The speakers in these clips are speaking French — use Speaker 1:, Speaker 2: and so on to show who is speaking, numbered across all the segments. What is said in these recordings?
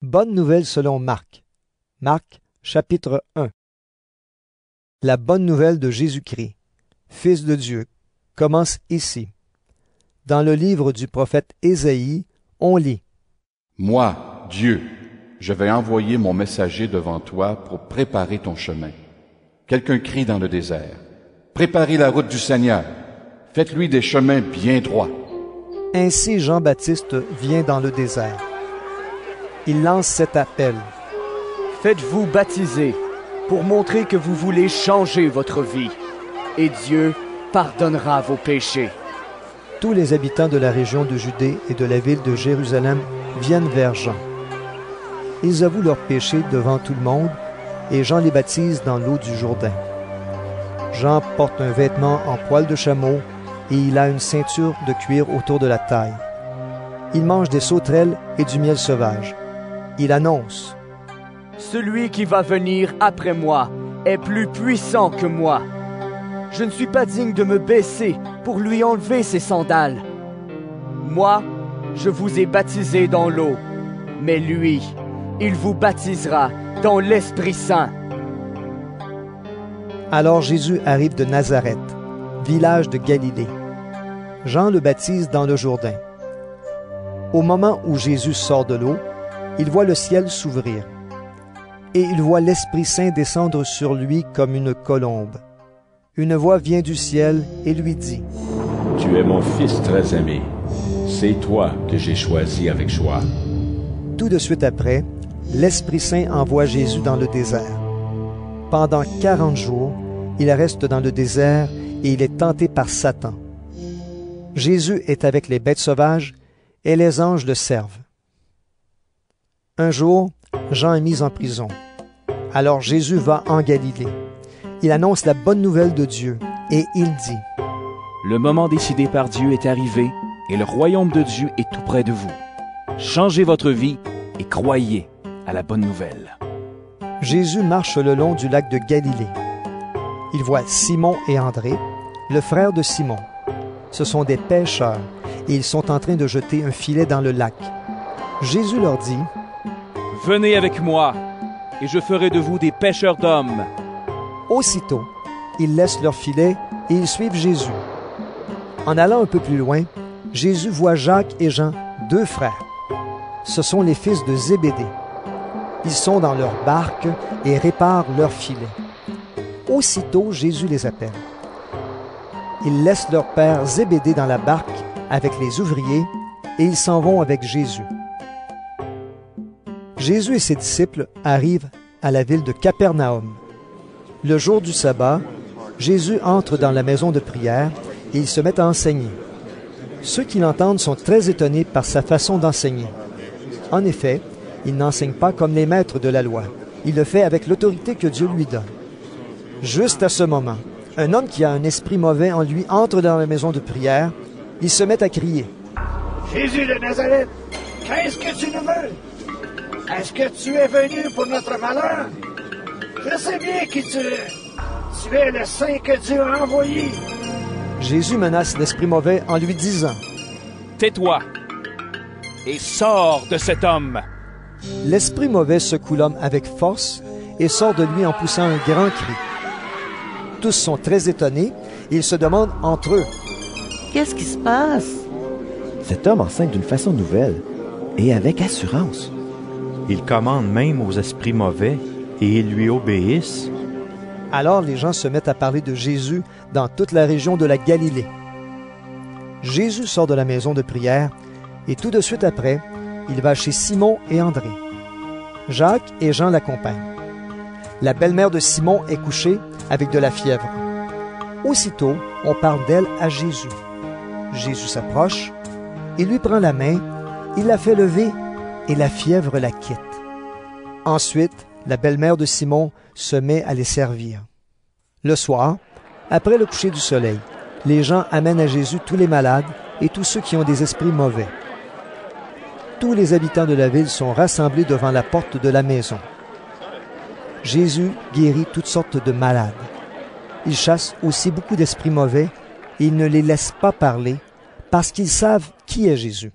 Speaker 1: Bonne nouvelle selon Marc. Marc, chapitre 1. La bonne nouvelle de Jésus-Christ, Fils de Dieu, commence ici. Dans le livre du prophète Ésaïe, on lit:
Speaker 2: Moi, Dieu, je vais envoyer mon messager devant toi pour préparer ton chemin. Quelqu'un crie dans le désert: Préparez la route du Seigneur, faites-lui des chemins bien droits.
Speaker 1: Ainsi Jean-Baptiste vient dans le désert. Il lance cet appel:
Speaker 3: Faites-vous baptiser pour montrer que vous voulez changer votre vie, et Dieu pardonnera vos péchés.
Speaker 1: Tous les habitants de la région de Judée et de la ville de Jérusalem viennent vers Jean. Ils avouent leurs péchés devant tout le monde, et Jean les baptise dans l'eau du Jourdain. Jean porte un vêtement en poil de chameau, et il a une ceinture de cuir autour de la taille. Il mange des sauterelles et du miel sauvage. Il annonce:
Speaker 3: Celui qui va venir après moi est plus puissant que moi. Je ne suis pas digne de me baisser pour lui enlever ses sandales. Moi, je vous ai baptisé dans l'eau, mais lui, il vous baptisera dans l'Esprit Saint.
Speaker 1: Alors Jésus arrive de Nazareth, village de Galilée. Jean le baptise dans le Jourdain. Au moment où Jésus sort de l'eau, il voit le ciel s'ouvrir, et il voit l'Esprit Saint descendre sur lui comme une colombe. Une voix vient du ciel et lui dit:
Speaker 4: Tu es mon Fils très aimé. C'est toi que j'ai choisi avec joie.
Speaker 1: Tout de suite après, l'Esprit Saint envoie Jésus dans le désert. Pendant 40 jours, il reste dans le désert et il est tenté par Satan. Jésus est avec les bêtes sauvages et les anges le servent. Un jour, Jean est mis en prison. Alors Jésus va en Galilée. Il annonce la bonne nouvelle de Dieu et il dit:
Speaker 5: Le moment décidé par Dieu est arrivé et le royaume de Dieu est tout près de vous. Changez votre vie et croyez à la bonne nouvelle.
Speaker 1: Jésus marche le long du lac de Galilée. Il voit Simon et André, le frère de Simon. Ce sont des pêcheurs et ils sont en train de jeter un filet dans le lac. Jésus leur dit:
Speaker 5: Venez avec moi et je ferai de vous des pêcheurs d'hommes.
Speaker 1: Aussitôt, ils laissent leur filet et ils suivent Jésus. En allant un peu plus loin, Jésus voit Jacques et Jean, deux frères. Ce sont les fils de Zébédée. Ils sont dans leur barque et réparent leur filet. Aussitôt, Jésus les appelle. Ils laissent leur père Zébédée dans la barque avec les ouvriers et ils s'en vont avec Jésus. Jésus et ses disciples arrivent à la ville de Capernaum. Le jour du sabbat, Jésus entre dans la maison de prière et il se met à enseigner. Ceux qui l'entendent sont très étonnés par sa façon d'enseigner. En effet, il n'enseigne pas comme les maîtres de la loi. Il le fait avec l'autorité que Dieu lui donne. Juste à ce moment, un homme qui a un esprit mauvais en lui entre dans la maison de prière. Il se met à crier:
Speaker 6: Jésus de Nazareth, qu'est-ce que tu nous veux? Est-ce que tu es venu pour notre malheur? Je sais bien qui tu es. Tu es le Saint que Dieu a envoyé.
Speaker 1: Jésus menace l'esprit mauvais en lui disant:
Speaker 5: Tais-toi et sors de cet homme.
Speaker 1: L'esprit mauvais secoue l'homme avec force et sort de lui en poussant un grand cri. Tous sont très étonnés et ils se demandent entre eux:
Speaker 7: Qu'est-ce qui se passe?
Speaker 8: Cet homme enseigne d'une façon nouvelle et avec assurance.
Speaker 9: Il commande même aux esprits mauvais et ils lui obéissent.
Speaker 1: Alors les gens se mettent à parler de Jésus dans toute la région de la Galilée. Jésus sort de la maison de prière et tout de suite après, il va chez Simon et André. Jacques et Jean l'accompagnent. La belle-mère de Simon est couchée avec de la fièvre. Aussitôt, on parle d'elle à Jésus. Jésus s'approche, il lui prend la main, il la fait lever et la fièvre la quitte. Ensuite, la belle-mère de Simon se met à les servir. Le soir, après le coucher du soleil, les gens amènent à Jésus tous les malades et tous ceux qui ont des esprits mauvais. Tous les habitants de la ville sont rassemblés devant la porte de la maison. Jésus guérit toutes sortes de malades. Il chasse aussi beaucoup d'esprits mauvais et il ne les laisse pas parler parce qu'ils savent qui est Jésus.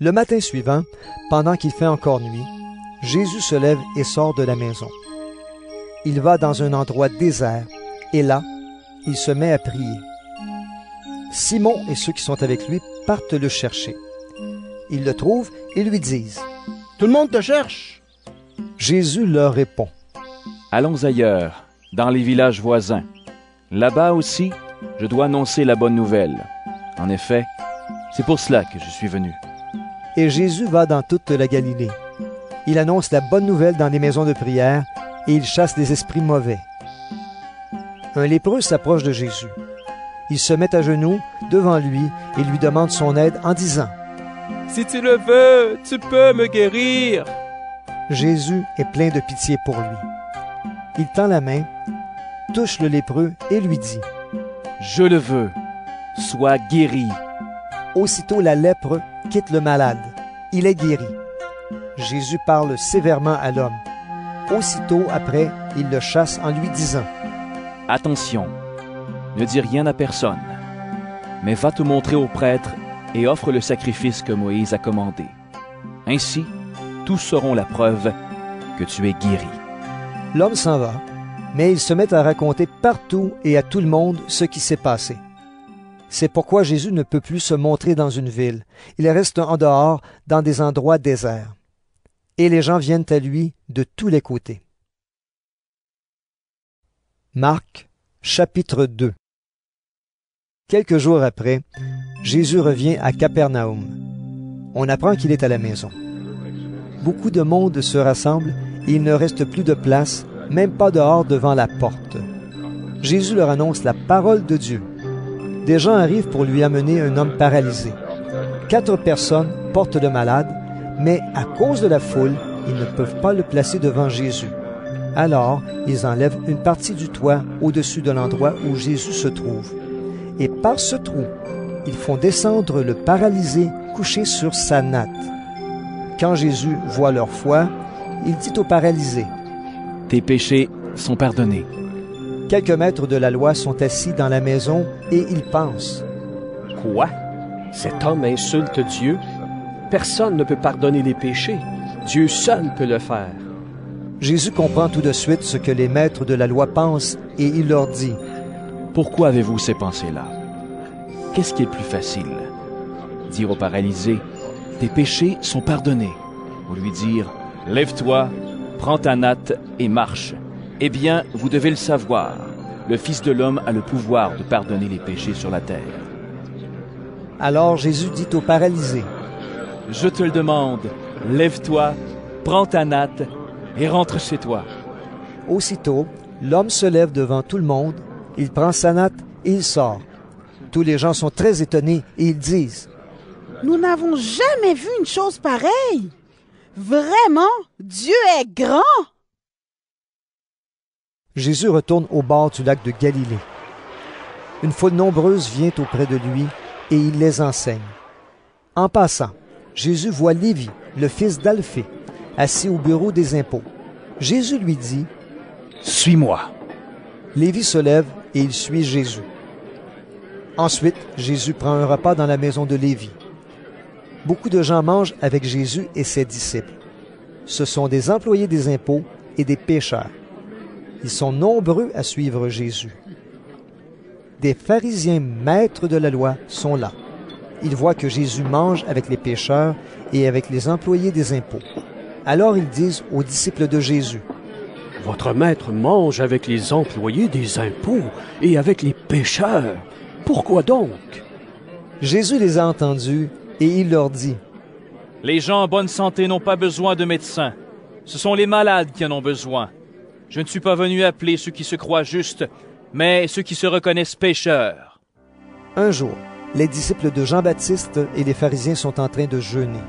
Speaker 1: Le matin suivant, pendant qu'il fait encore nuit, Jésus se lève et sort de la maison. Il va dans un endroit désert, et là, il se met à prier. Simon et ceux qui sont avec lui partent le chercher. Ils le trouvent et lui disent,
Speaker 10: « Tout le monde te cherche! »
Speaker 1: Jésus leur répond,
Speaker 5: « Allons ailleurs, dans les villages voisins. Là-bas aussi, je dois annoncer la bonne nouvelle. En effet, c'est pour cela que je suis venu. »
Speaker 1: Et Jésus va dans toute la Galilée. Il annonce la bonne nouvelle dans les maisons de prière et il chasse les esprits mauvais. Un lépreux s'approche de Jésus. Il se met à genoux devant lui et lui demande son aide en disant,
Speaker 11: « Si tu le veux, tu peux me guérir. »
Speaker 1: Jésus est plein de pitié pour lui. Il tend la main, touche le lépreux et lui dit,
Speaker 5: « Je le veux, sois guéri. »
Speaker 1: Aussitôt la lèpre quitte le malade. Il est guéri. Jésus parle sévèrement à l'homme. Aussitôt après, il le chasse en lui disant,
Speaker 5: « Attention, ne dis rien à personne, mais va te montrer au prêtre et offre le sacrifice que Moïse a commandé. Ainsi, tous sauront la preuve que tu es guéri. »
Speaker 1: L'homme s'en va, mais il se met à raconter partout et à tout le monde ce qui s'est passé. C'est pourquoi Jésus ne peut plus se montrer dans une ville. Il reste en dehors, dans des endroits déserts. Et les gens viennent à lui de tous les côtés. Marc, chapitre 2. Quelques jours après, Jésus revient à Capernaum. On apprend qu'il est à la maison. Beaucoup de monde se rassemble et il ne reste plus de place, même pas dehors devant la porte. Jésus leur annonce la parole de Dieu. Des gens arrivent pour lui amener un homme paralysé. 4 personnes portent le malade, mais à cause de la foule, ils ne peuvent pas le placer devant Jésus. Alors, ils enlèvent une partie du toit au-dessus de l'endroit où Jésus se trouve. Et par ce trou, ils font descendre le paralysé couché sur sa natte. Quand Jésus voit leur foi, il dit au paralysé,
Speaker 5: « Tes péchés sont pardonnés. »
Speaker 1: Quelques maîtres de la loi sont assis dans la maison et ils pensent,
Speaker 10: « Quoi? Cet homme insulte Dieu? Personne ne peut pardonner les péchés. Dieu seul peut le faire. »
Speaker 1: Jésus comprend tout de suite ce que les maîtres de la loi pensent et il leur dit,
Speaker 5: « Pourquoi avez-vous ces pensées-là? Qu'est-ce qui est le plus facile? Dire au paralysé, « Tes péchés sont pardonnés. » Ou lui dire, « Lève-toi, prends ta natte et marche. » Eh bien, vous devez le savoir, le Fils de l'homme a le pouvoir de pardonner les péchés sur la terre.
Speaker 1: Alors Jésus dit au paralysé,
Speaker 5: « Je te le demande, lève-toi, prends ta natte et rentre chez toi. »
Speaker 1: Aussitôt, l'homme se lève devant tout le monde, il prend sa natte et il sort. Tous les gens sont très étonnés et ils disent,
Speaker 7: « Nous n'avons jamais vu une chose pareille. Vraiment, Dieu est grand. »
Speaker 1: Jésus retourne au bord du lac de Galilée. Une foule nombreuse vient auprès de lui et il les enseigne. En passant, Jésus voit Lévi, le fils d'Alphée, assis au bureau des impôts. Jésus lui dit, «
Speaker 5: Suis-moi. »
Speaker 1: Lévi se lève et il suit Jésus. Ensuite, Jésus prend un repas dans la maison de Lévi. Beaucoup de gens mangent avec Jésus et ses disciples. Ce sont des employés des impôts et des pécheurs. Ils sont nombreux à suivre Jésus. Des pharisiens maîtres de la loi sont là. Ils voient que Jésus mange avec les pécheurs et avec les employés des impôts. Alors ils disent aux disciples de Jésus,
Speaker 10: « Votre maître mange avec les employés des impôts et avec les pécheurs. Pourquoi donc? »
Speaker 1: Jésus les a entendus et il leur dit,
Speaker 5: « Les gens en bonne santé n'ont pas besoin de médecins. Ce sont les malades qui en ont besoin. Je ne suis pas venu appeler ceux qui se croient justes, mais ceux qui se reconnaissent pécheurs. »
Speaker 1: Un jour, les disciples de Jean-Baptiste et les pharisiens sont en train de jeûner.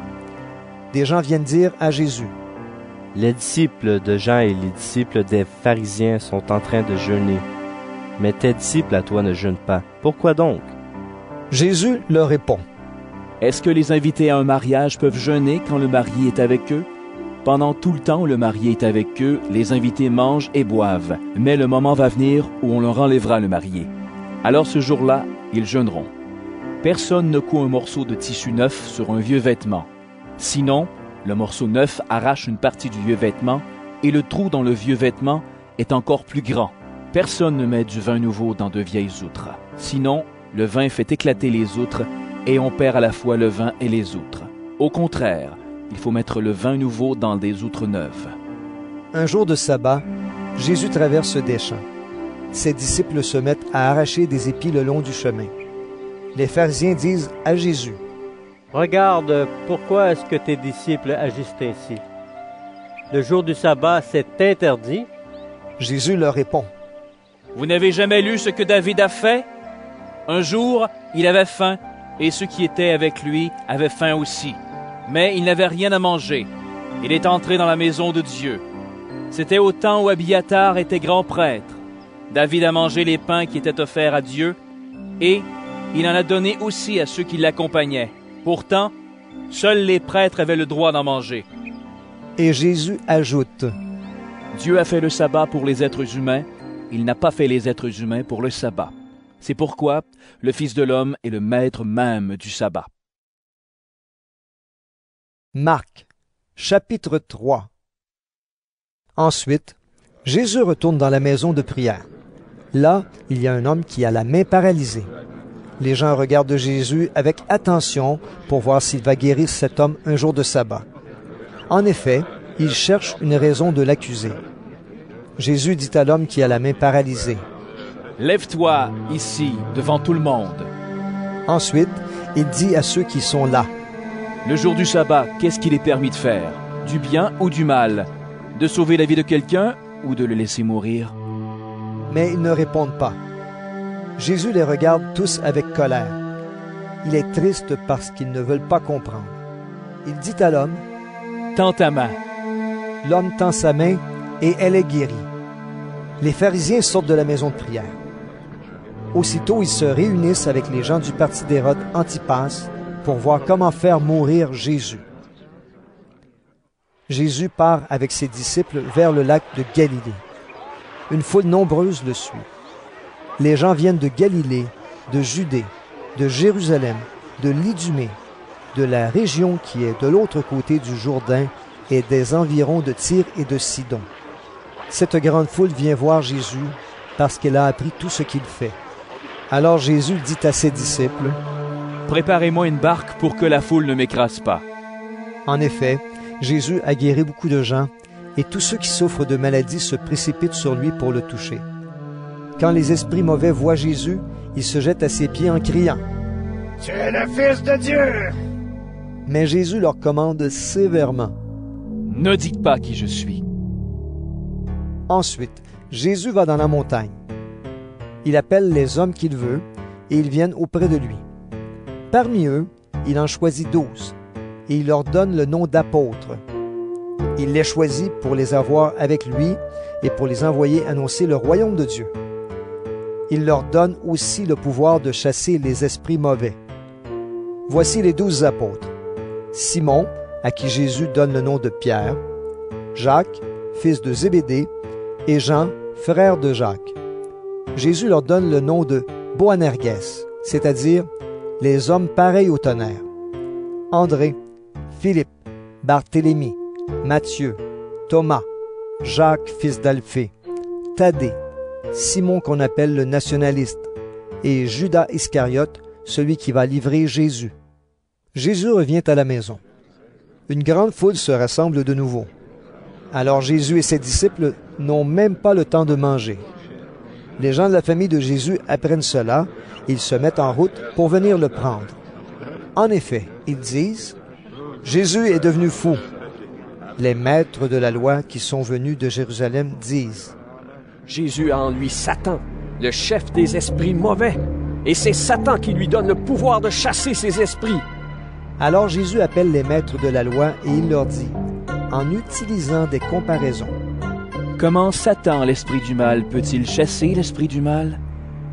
Speaker 1: Des gens viennent dire à Jésus,
Speaker 8: « Les disciples de Jean et les disciples des pharisiens sont en train de jeûner. Mais tes disciples à toi ne jeûnent pas. Pourquoi donc? »
Speaker 1: Jésus leur répond,
Speaker 5: « Est-ce que les invités à un mariage peuvent jeûner quand le marié est avec eux? Pendant tout le temps où le marié est avec eux, les invités mangent et boivent. Mais le moment va venir où on leur enlèvera le marié. Alors ce jour-là, ils jeûneront. Personne ne coud un morceau de tissu neuf sur un vieux vêtement. Sinon, le morceau neuf arrache une partie du vieux vêtement, et le trou dans le vieux vêtement est encore plus grand. Personne ne met du vin nouveau dans de vieilles outres. Sinon, le vin fait éclater les outres, et on perd à la fois le vin et les outres. Au contraire, il faut mettre le vin nouveau dans des outres neuves.
Speaker 1: Un jour de sabbat, Jésus traverse des champs. Ses disciples se mettent à arracher des épis le long du chemin. Les pharisiens disent à Jésus:
Speaker 12: « Regarde, pourquoi est-ce que tes disciples agissent ainsi? Le jour du sabbat, c'est interdit. »
Speaker 1: Jésus leur répond:
Speaker 5: « Vous n'avez jamais lu ce que David a fait? Un jour, il avait faim, et ceux qui étaient avec lui avaient faim aussi. Mais il n'avait rien à manger. Il est entré dans la maison de Dieu. C'était au temps où Abiatar était grand prêtre. David a mangé les pains qui étaient offerts à Dieu, et il en a donné aussi à ceux qui l'accompagnaient. Pourtant, seuls les prêtres avaient le droit d'en manger. »
Speaker 1: Et Jésus ajoute:
Speaker 5: « Dieu a fait le sabbat pour les êtres humains, il n'a pas fait les êtres humains pour le sabbat. C'est pourquoi le Fils de l'homme est le maître même du sabbat. »
Speaker 1: Marc, chapitre 3. Ensuite, Jésus retourne dans la maison de prière. Là, il y a un homme qui a la main paralysée. Les gens regardent Jésus avec attention pour voir s'il va guérir cet homme un jour de sabbat. En effet, ils cherchent une raison de l'accuser. Jésus dit à l'homme qui a la main paralysée:
Speaker 5: « Lève-toi ici, devant tout le monde. »
Speaker 1: Ensuite, il dit à ceux qui sont là:
Speaker 5: « Le jour du sabbat, qu'est-ce qu'il est permis de faire? Du bien ou du mal? De sauver la vie de quelqu'un ou de le laisser mourir? »
Speaker 1: Mais ils ne répondent pas. Jésus les regarde tous avec colère. Il est triste parce qu'ils ne veulent pas comprendre. Il dit à l'homme: «
Speaker 5: Tends ta main. »
Speaker 1: L'homme tend sa main et elle est guérie. Les pharisiens sortent de la maison de prière. Aussitôt, ils se réunissent avec les gens du parti d'Hérode Antipas pour voir comment faire mourir Jésus. Jésus part avec ses disciples vers le lac de Galilée. Une foule nombreuse le suit. Les gens viennent de Galilée, de Judée, de Jérusalem, de l'Idumée, de la région qui est de l'autre côté du Jourdain et des environs de Tyr et de Sidon. Cette grande foule vient voir Jésus parce qu'elle a appris tout ce qu'il fait. Alors Jésus dit à ses disciples: «
Speaker 5: Préparez-moi une barque pour que la foule ne m'écrase pas. »
Speaker 1: En effet, Jésus a guéri beaucoup de gens, et tous ceux qui souffrent de maladies se précipitent sur lui pour le toucher. Quand les esprits mauvais voient Jésus, ils se jettent à ses pieds en criant:
Speaker 6: « Tu es le Fils de Dieu! »
Speaker 1: Mais Jésus leur commande sévèrement:
Speaker 5: « Ne dites pas qui je suis. »
Speaker 1: Ensuite, Jésus va dans la montagne. Il appelle les hommes qu'il veut, et ils viennent auprès de lui. Parmi eux, il en choisit 12, et il leur donne le nom d'apôtres. Il les choisit pour les avoir avec lui et pour les envoyer annoncer le royaume de Dieu. Il leur donne aussi le pouvoir de chasser les esprits mauvais. Voici les 12 apôtres: Simon, à qui Jésus donne le nom de Pierre, Jacques, fils de Zébédée, et Jean, frère de Jacques. Jésus leur donne le nom de Boanerges, c'est-à-dire les hommes pareils au tonnerre. André, Philippe, Barthélemy, Matthieu, Thomas, Jacques, fils d'Alphée, Thaddée, Simon qu'on appelle le nationaliste, et Judas Iscariote, celui qui va livrer Jésus. Jésus revient à la maison. Une grande foule se rassemble de nouveau. Alors Jésus et ses disciples n'ont même pas le temps de manger. Les gens de la famille de Jésus apprennent cela, et ils se mettent en route pour venir le prendre. En effet, ils disent: « Jésus est devenu fou. » Les maîtres de la loi qui sont venus de Jérusalem disent:
Speaker 10: « Jésus a en lui Satan, le chef des esprits mauvais, et c'est Satan qui lui donne le pouvoir de chasser ces esprits. »
Speaker 1: Alors Jésus appelle les maîtres de la loi et il leur dit, en utilisant des comparaisons:
Speaker 5: « Comment Satan, l'esprit du mal, peut-il chasser l'esprit du mal?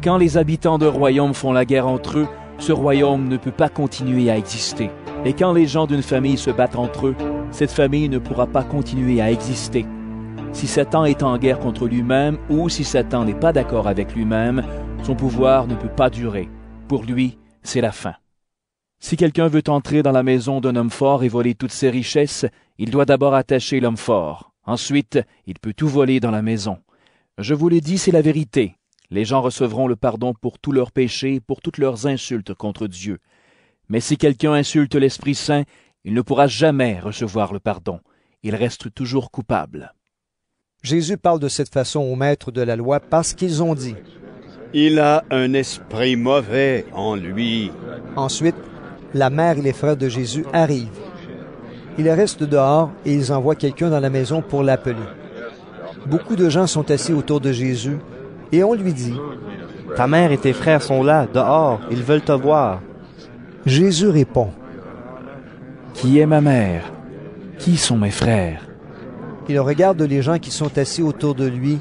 Speaker 5: Quand les habitants d'un royaume font la guerre entre eux, ce royaume ne peut pas continuer à exister. Et quand les gens d'une famille se battent entre eux, cette famille ne pourra pas continuer à exister. Si Satan est en guerre contre lui-même ou si Satan n'est pas d'accord avec lui-même, son pouvoir ne peut pas durer. Pour lui, c'est la fin. Si quelqu'un veut entrer dans la maison d'un homme fort et voler toutes ses richesses, il doit d'abord attacher l'homme fort. Ensuite, il peut tout voler dans la maison. Je vous le dis, c'est la vérité. Les gens recevront le pardon pour tous leurs péchés, pour toutes leurs insultes contre Dieu. Mais si quelqu'un insulte l'Esprit Saint, il ne pourra jamais recevoir le pardon. Il reste toujours coupable.
Speaker 1: Jésus parle de cette façon aux maîtres de la loi parce qu'ils ont dit «
Speaker 13: Il a un esprit mauvais en lui. »
Speaker 1: Ensuite, la mère et les frères de Jésus arrivent. Ils restent dehors et ils envoient quelqu'un dans la maison pour l'appeler. Beaucoup de gens sont assis autour de Jésus et on lui dit
Speaker 8: « Ta mère et tes frères sont là, dehors, ils veulent te voir. »
Speaker 1: Jésus répond
Speaker 5: « Qui est ma mère? Qui sont mes frères? »
Speaker 1: Il regarde les gens qui sont assis autour de lui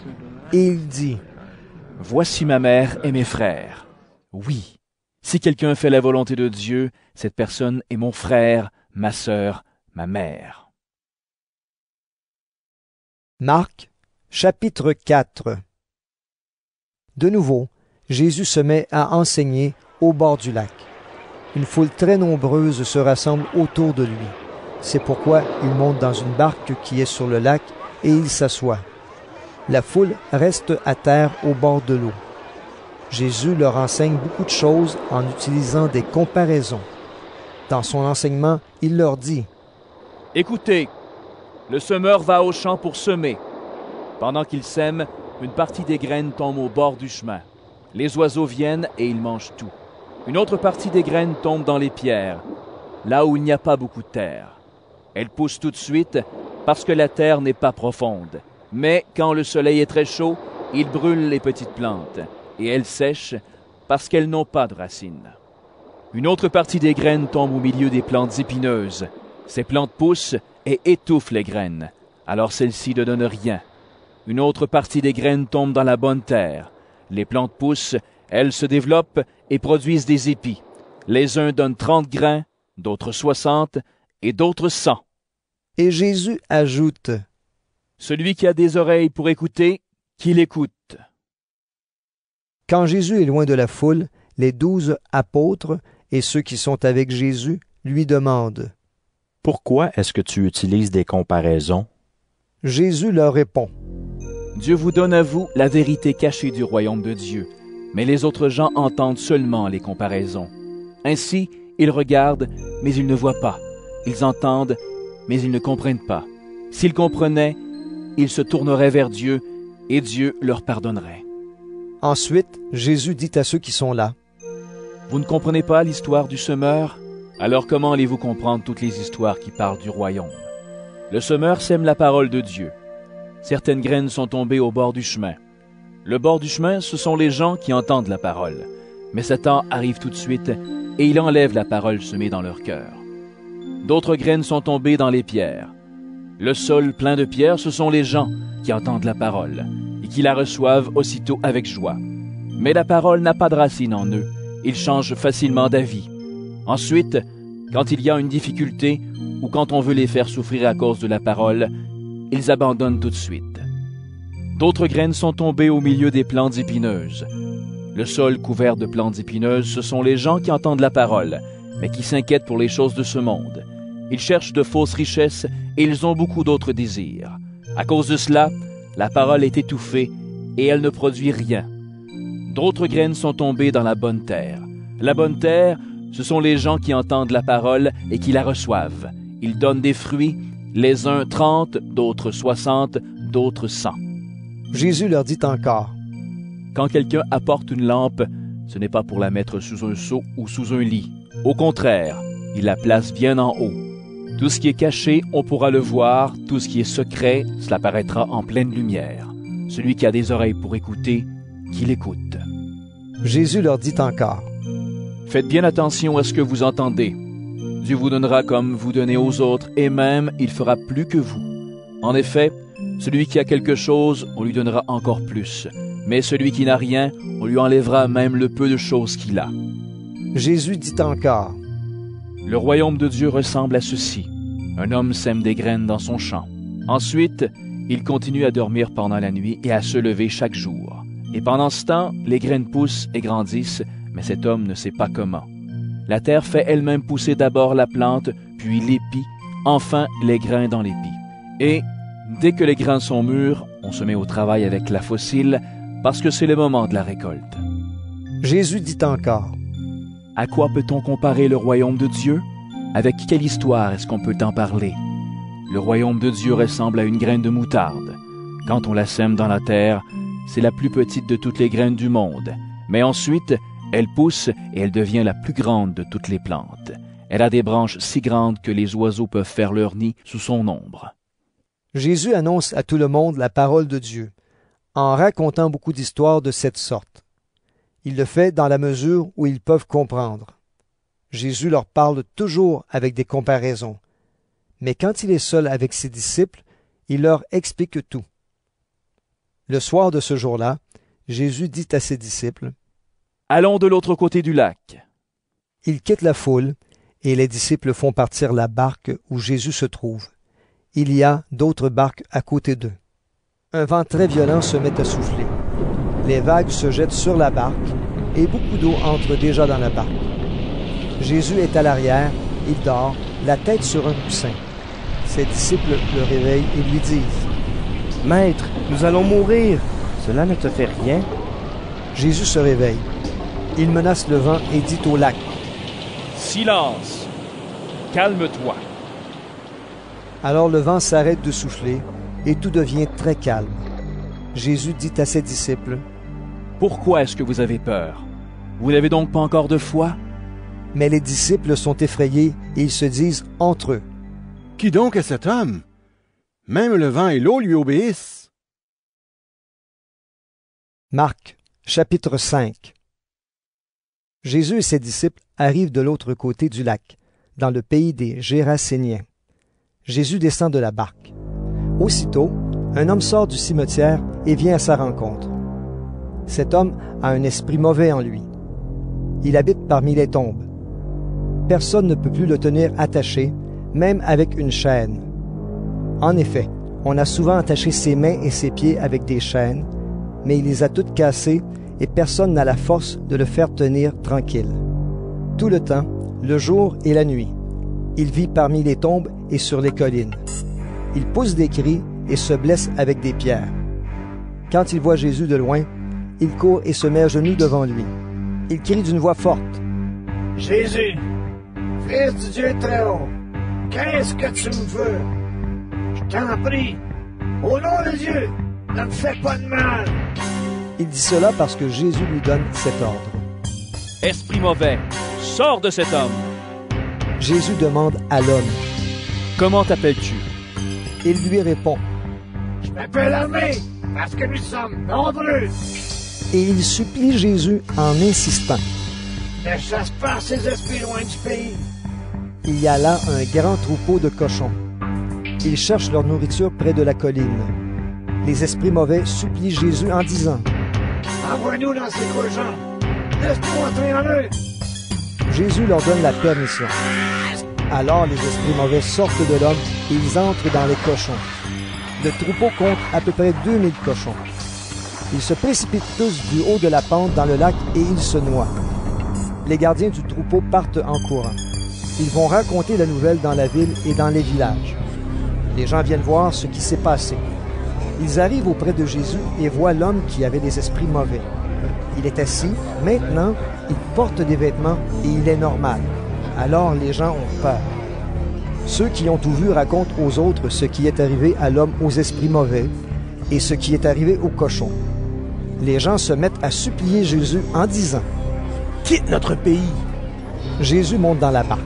Speaker 1: et il dit
Speaker 5: « Voici ma mère et mes frères. Oui, si quelqu'un fait la volonté de Dieu, cette personne est mon frère, ma sœur, ma mère. »
Speaker 1: Marc, chapitre 4. De nouveau, Jésus se met à enseigner au bord du lac. Une foule très nombreuse se rassemble autour de lui. C'est pourquoi il monte dans une barque qui est sur le lac et il s'assoit. La foule reste à terre au bord de l'eau. Jésus leur enseigne beaucoup de choses en utilisant des comparaisons. Dans son enseignement, il leur dit
Speaker 5: « Écoutez, le semeur va au champ pour semer. Pendant qu'il sème, une partie des graines tombe au bord du chemin. Les oiseaux viennent et ils mangent tout. Une autre partie des graines tombe dans les pierres, là où il n'y a pas beaucoup de terre. Elles poussent tout de suite parce que la terre n'est pas profonde. Mais quand le soleil est très chaud, il brûle les petites plantes et elles sèchent parce qu'elles n'ont pas de racines. Une autre partie des graines tombe au milieu des plantes épineuses. Ces plantes poussent et étouffent les graines, alors celles-ci ne donnent rien. Une autre partie des graines tombe dans la bonne terre. Les plantes poussent, elles se développent et produisent des épis. Les uns donnent 30 grains, d'autres 60 et d'autres 100.
Speaker 1: Et Jésus ajoute
Speaker 5: « Celui qui a des oreilles pour écouter, qu'il écoute. »
Speaker 1: Quand Jésus est loin de la foule, les 12 apôtres et ceux qui sont avec Jésus lui demandent
Speaker 9: « Pourquoi est-ce que tu utilises des comparaisons? »
Speaker 1: Jésus leur répond
Speaker 5: « Dieu vous donne à vous la vérité cachée du royaume de Dieu, mais les autres gens entendent seulement les comparaisons. Ainsi, ils regardent, mais ils ne voient pas. Ils entendent, mais ils ne comprennent pas. S'ils comprenaient, ils se tourneraient vers Dieu et Dieu leur pardonnerait. »
Speaker 1: Ensuite, Jésus dit à ceux qui sont là
Speaker 5: « Vous ne comprenez pas l'histoire du semeur? Alors comment allez-vous comprendre toutes les histoires qui parlent du royaume? Le semeur sème la parole de Dieu. Certaines graines sont tombées au bord du chemin. Le bord du chemin, ce sont les gens qui entendent la parole. Mais Satan arrive tout de suite et il enlève la parole semée dans leur cœur. D'autres graines sont tombées dans les pierres. Le sol plein de pierres, ce sont les gens qui entendent la parole et qui la reçoivent aussitôt avec joie. Mais la parole n'a pas de racine en eux. Ils changent facilement d'avis. Ensuite, quand il y a une difficulté ou quand on veut les faire souffrir à cause de la parole, ils abandonnent tout de suite. D'autres graines sont tombées au milieu des plantes épineuses. Le sol couvert de plantes épineuses, ce sont les gens qui entendent la parole, mais qui s'inquiètent pour les choses de ce monde. Ils cherchent de fausses richesses et ils ont beaucoup d'autres désirs. À cause de cela, la parole est étouffée et elle ne produit rien. D'autres graines sont tombées dans la bonne terre. La bonne terre, ce sont les gens qui entendent la parole et qui la reçoivent. Ils donnent des fruits, les uns 30, d'autres 60, d'autres 100.
Speaker 1: Jésus leur dit encore
Speaker 5: Quand quelqu'un apporte une lampe, ce n'est pas pour la mettre sous un seau ou sous un lit. Au contraire, il la place bien en haut. Tout ce qui est caché, on pourra le voir. Tout ce qui est secret, cela paraîtra en pleine lumière. Celui qui a des oreilles pour écouter, qu'il écoute.
Speaker 1: Jésus leur dit encore
Speaker 5: Faites bien attention à ce que vous entendez. Dieu vous donnera comme vous donnez aux autres, et même il fera plus que vous. En effet, celui qui a quelque chose, on lui donnera encore plus. Mais celui qui n'a rien, on lui enlèvera même le peu de choses qu'il a.
Speaker 1: Jésus dit encore
Speaker 5: Le royaume de Dieu ressemble à ceci. Un homme sème des graines dans son champ. Ensuite, il continue à dormir pendant la nuit et à se lever chaque jour. Et pendant ce temps, les graines poussent et grandissent, mais cet homme ne sait pas comment. La terre fait elle-même pousser d'abord la plante, puis l'épi, enfin les grains dans l'épi. Et, dès que les grains sont mûrs, on se met au travail avec la faucille, parce que c'est le moment de la récolte.
Speaker 1: Jésus dit encore,
Speaker 5: « À quoi peut-on comparer le royaume de Dieu? Avec quelle histoire est-ce qu'on peut en parler? Le royaume de Dieu ressemble à une graine de moutarde. Quand on la sème dans la terre, c'est la plus petite de toutes les graines du monde. Mais ensuite, elle pousse et elle devient la plus grande de toutes les plantes. Elle a des branches si grandes que les oiseaux peuvent faire leur nid sous son ombre. »
Speaker 1: Jésus annonce à tout le monde la parole de Dieu, en racontant beaucoup d'histoires de cette sorte. Il le fait dans la mesure où ils peuvent comprendre. Jésus leur parle toujours avec des comparaisons. Mais quand il est seul avec ses disciples, il leur explique tout. Le soir de ce jour-là, Jésus dit à ses disciples, «
Speaker 5: Allons de l'autre côté du lac. »
Speaker 1: Il quitte la foule et les disciples font partir la barque où Jésus se trouve. Il y a d'autres barques à côté d'eux. Un vent très violent se met à souffler. Les vagues se jettent sur la barque et beaucoup d'eau entre déjà dans la barque. Jésus est à l'arrière, il dort, la tête sur un coussin. Ses disciples le réveillent et lui disent, «
Speaker 8: Maître, nous allons mourir. Cela ne te fait rien? »
Speaker 1: Jésus se réveille. Il menace le vent et dit au lac,
Speaker 5: « Silence! Calme-toi! »
Speaker 1: Alors le vent s'arrête de souffler et tout devient très calme. Jésus dit à ses disciples, «
Speaker 5: Pourquoi est-ce que vous avez peur? Vous n'avez donc pas encore de foi? »
Speaker 1: Mais les disciples sont effrayés et ils se disent entre eux,
Speaker 14: « Qui donc est cet homme? Même le vent et l'eau lui obéissent. »
Speaker 1: Marc, chapitre 5. Jésus et ses disciples arrivent de l'autre côté du lac, dans le pays des Géraséniens. Jésus descend de la barque. Aussitôt, un homme sort du cimetière et vient à sa rencontre. Cet homme a un esprit mauvais en lui. Il habite parmi les tombes. Personne ne peut plus le tenir attaché, même avec une chaîne. En effet, on a souvent attaché ses mains et ses pieds avec des chaînes, mais il les a toutes cassées et personne n'a la force de le faire tenir tranquille. Tout le temps, le jour et la nuit, il vit parmi les tombes et sur les collines. Il pousse des cris et se blesse avec des pierres. Quand il voit Jésus de loin, il court et se met à genoux devant lui. Il crie d'une voix forte, «
Speaker 6: Jésus, Fils du Dieu très haut, qu'est-ce que tu me veux? Je t'en prie, au nom de Dieu, ne me fais pas de mal. »
Speaker 1: Il dit cela parce que Jésus lui donne cet ordre.
Speaker 5: « Esprit mauvais, sors de cet homme! »
Speaker 1: Jésus demande à l'homme,
Speaker 5: « Comment t'appelles-tu? »
Speaker 1: Il lui répond,
Speaker 6: « Je m'appelle Armée, parce que nous sommes nombreux. »
Speaker 1: Et il supplie Jésus en insistant,
Speaker 6: « Ne chasse pas ces esprits loin du pays. »
Speaker 1: Il y a là un grand troupeau de cochons. Ils cherchent leur nourriture près de la colline. Les esprits mauvais supplient Jésus en disant,
Speaker 6: « Envoie-nous dans ces cochons. Laisse-nous entrer en eux. »
Speaker 1: Jésus leur donne la permission. Alors les esprits mauvais sortent de l'homme et ils entrent dans les cochons. Le troupeau compte à peu près 2000 cochons. Ils se précipitent tous du haut de la pente dans le lac et ils se noient. Les gardiens du troupeau partent en courant. Ils vont raconter la nouvelle dans la ville et dans les villages. Les gens viennent voir ce qui s'est passé. Ils arrivent auprès de Jésus et voient l'homme qui avait des esprits mauvais. Il est assis, maintenant, il porte des vêtements et il est normal. Alors les gens ont peur. Ceux qui ont tout vu racontent aux autres ce qui est arrivé à l'homme aux esprits mauvais et ce qui est arrivé aux cochons. Les gens se mettent à supplier Jésus en disant, « Quitte notre pays! » Jésus monte dans la barque.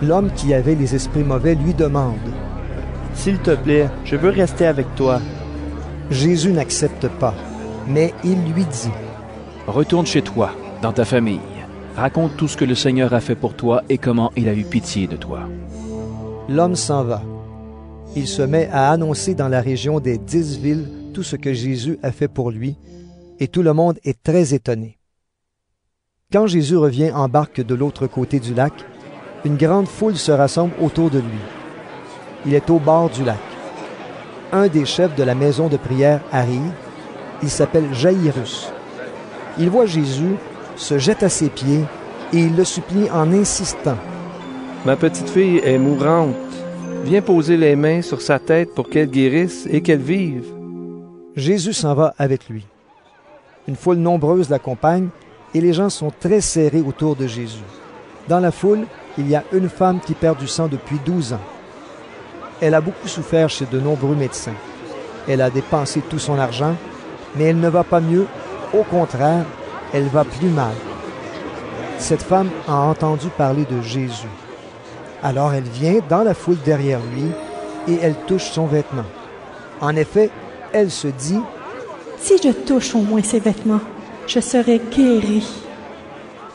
Speaker 1: L'homme qui avait les esprits mauvais lui demande,
Speaker 8: « S'il te plaît, je veux rester avec toi. »
Speaker 1: Jésus n'accepte pas, mais il lui dit,
Speaker 5: « Retourne chez toi, dans ta famille. Raconte tout ce que le Seigneur a fait pour toi et comment il a eu pitié de toi. »
Speaker 1: L'homme s'en va. Il se met à annoncer dans la région des 10 villes tout ce que Jésus a fait pour lui, et tout le monde est très étonné. Quand Jésus revient en barque de l'autre côté du lac, une grande foule se rassemble autour de lui. Il est au bord du lac. Un des chefs de la maison de prière arrive. Il s'appelle Jaïrus. Il voit Jésus, se jette à ses pieds et il le supplie en insistant.
Speaker 11: Ma petite fille est mourante. Viens poser les mains sur sa tête pour qu'elle guérisse et qu'elle vive.
Speaker 1: Jésus s'en va avec lui. Une foule nombreuse l'accompagne et les gens sont très serrés autour de Jésus. Dans la foule, il y a une femme qui perd du sang depuis 12 ans. Elle a beaucoup souffert chez de nombreux médecins. Elle a dépensé tout son argent, mais elle ne va pas mieux. Au contraire, elle va plus mal. Cette femme a entendu parler de Jésus. Alors elle vient dans la foule derrière lui et elle touche son vêtement. En effet, elle se dit, «
Speaker 15: Si je touche au moins ses vêtements, je serai guérie. »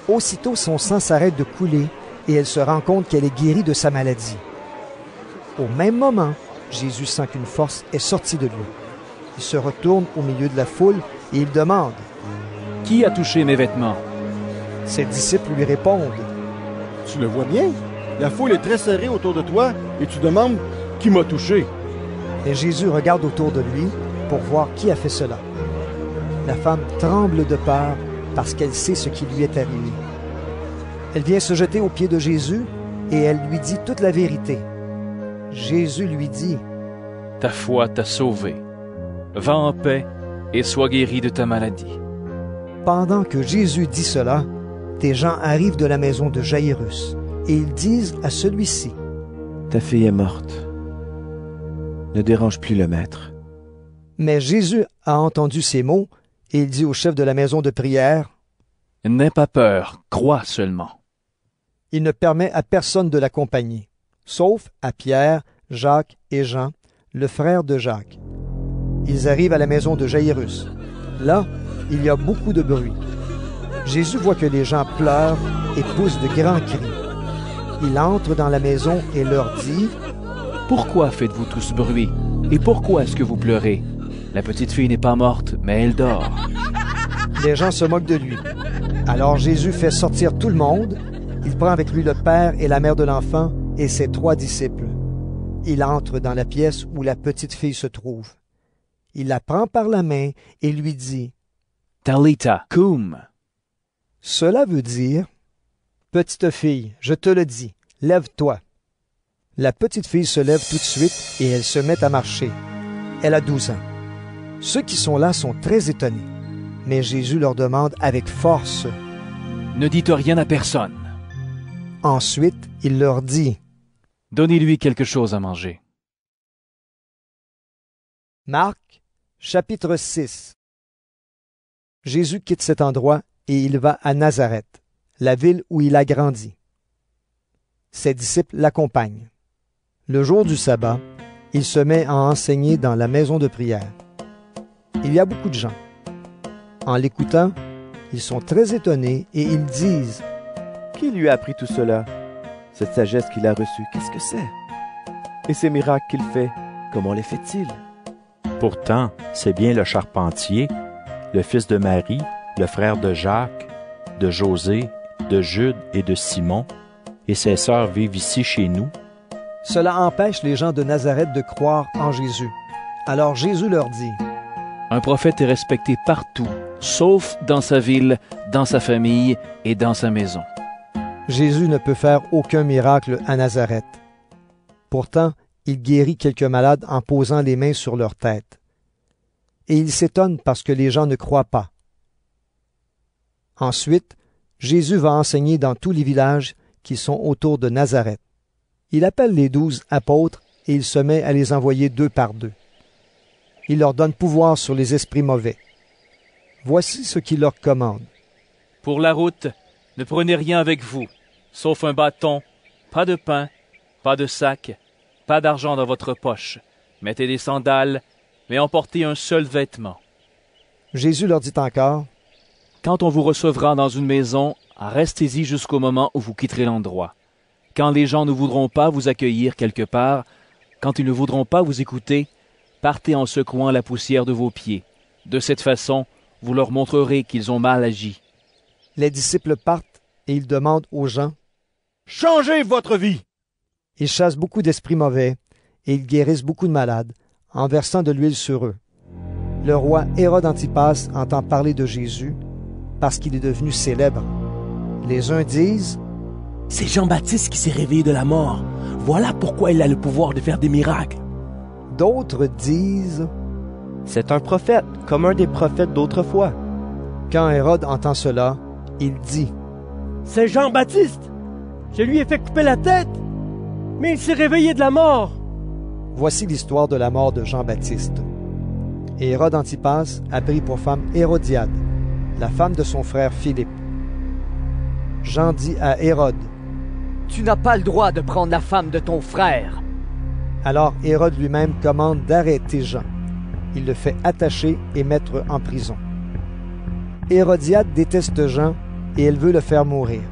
Speaker 1: Aussitôt, son sang s'arrête de couler et elle se rend compte qu'elle est guérie de sa maladie. Au même moment, Jésus sent qu'une force est sortie de lui. Il se retourne au milieu de la foule et il demande,
Speaker 5: « Qui a touché mes vêtements? »
Speaker 1: Ses disciples lui répondent,
Speaker 14: « Tu le vois bien? La foule est très serrée autour de toi et tu demandes qui m'a touché. »
Speaker 1: Et Jésus regarde autour de lui pour voir qui a fait cela. La femme tremble de peur parce qu'elle sait ce qui lui est arrivé. Elle vient se jeter aux pieds de Jésus et elle lui dit toute la vérité. Jésus lui dit,
Speaker 5: « Ta foi t'a sauvé. Va en paix et sois guéri de ta maladie. »
Speaker 1: Pendant que Jésus dit cela, des gens arrivent de la maison de Jaïrus et ils disent à celui-ci,
Speaker 16: « Ta fille est morte. Ne dérange plus le maître. »
Speaker 1: Mais Jésus a entendu ces mots et il dit au chef de la maison de prière,
Speaker 5: « N'aie pas peur, crois seulement. »
Speaker 1: Il ne permet à personne de l'accompagner, sauf à Pierre, Jacques et Jean, le frère de Jacques. Ils arrivent à la maison de Jaïrus. Là, il y a beaucoup de bruit. Jésus voit que les gens pleurent et poussent de grands cris. Il entre dans la maison et leur dit,
Speaker 5: « Pourquoi faites-vous tout ce bruit? Et pourquoi est-ce que vous pleurez? La petite fille n'est pas morte, mais elle dort. »
Speaker 1: Les gens se moquent de lui. Alors Jésus fait sortir tout le monde. Il prend avec lui le père et la mère de l'enfant et ses 3 disciples. Il entre dans la pièce où la petite fille se trouve. Il la prend par la main et lui dit, «
Speaker 5: Talita cum. »
Speaker 1: Cela veut dire, « Petite fille, je te le dis, lève-toi. » La petite fille se lève tout de suite et elle se met à marcher. Elle a 12 ans. Ceux qui sont là sont très étonnés. Mais Jésus leur demande avec force,
Speaker 5: « Ne dites rien à personne. »
Speaker 1: Ensuite, il leur dit,
Speaker 5: « Donnez-lui quelque chose à manger. »
Speaker 1: Marc, chapitre 6. Jésus quitte cet endroit et il va à Nazareth, la ville où il a grandi. Ses disciples l'accompagnent. Le jour du sabbat, il se met à enseigner dans la maison de prière. Il y a beaucoup de gens. En l'écoutant, ils sont très étonnés et ils disent,
Speaker 16: « Qui lui a appris tout cela? Cette sagesse qu'il a reçue, qu'est-ce que c'est? Et ces miracles qu'il fait, comment les fait-il? »
Speaker 9: Pourtant, c'est bien le charpentier, le fils de Marie, le frère de Jacques, de José, de Jude et de Simon, et ses sœurs vivent ici chez nous.
Speaker 1: Cela empêche les gens de Nazareth de croire en Jésus. Alors Jésus leur dit,
Speaker 5: « Un prophète est respecté partout, sauf dans sa ville, dans sa famille et dans sa maison. »
Speaker 1: Jésus ne peut faire aucun miracle à Nazareth. Pourtant, il guérit quelques malades en posant les mains sur leur tête. Et il s'étonne parce que les gens ne croient pas. Ensuite, Jésus va enseigner dans tous les villages qui sont autour de Nazareth. Il appelle les 12 apôtres et il se met à les envoyer 2 par 2. Il leur donne pouvoir sur les esprits mauvais. Voici ce qu'il leur commande.
Speaker 5: « Pour la route, ne prenez rien avec vous, sauf un bâton, pas de pain, pas de sac, pas d'argent dans votre poche. Mettez des sandales, mais emportez un seul vêtement. »
Speaker 1: Jésus leur dit encore,
Speaker 5: « Quand on vous recevra dans une maison, restez-y jusqu'au moment où vous quitterez l'endroit. Quand les gens ne voudront pas vous accueillir quelque part, quand ils ne voudront pas vous écouter, partez en secouant la poussière de vos pieds. De cette façon, vous leur montrerez qu'ils ont mal agi. »
Speaker 1: Les disciples partent et ils demandent aux gens, «
Speaker 14: Changez votre vie! »
Speaker 1: Ils chassent beaucoup d'esprits mauvais et ils guérissent beaucoup de malades en versant de l'huile sur eux. Le roi Hérode Antipas entend parler de Jésus parce qu'il est devenu célèbre. Les uns disent:
Speaker 17: C'est Jean-Baptiste qui s'est réveillé de la mort. Voilà pourquoi il a le pouvoir de faire des miracles.
Speaker 1: D'autres disent:
Speaker 8: C'est un prophète, comme un des prophètes d'autrefois.
Speaker 1: Quand Hérode entend cela, il dit:
Speaker 12: C'est Jean-Baptiste! Je lui ai fait couper la tête, mais il s'est réveillé de la mort.
Speaker 1: Voici l'histoire de la mort de Jean-Baptiste. Hérode Antipas a pris pour femme Hérodiade, la femme de son frère Philippe. Jean dit à Hérode:
Speaker 3: Tu n'as pas le droit de prendre la femme de ton frère.
Speaker 1: Alors Hérode lui-même commande d'arrêter Jean. Il le fait attacher et mettre en prison. Hérodiade déteste Jean et elle veut le faire mourir.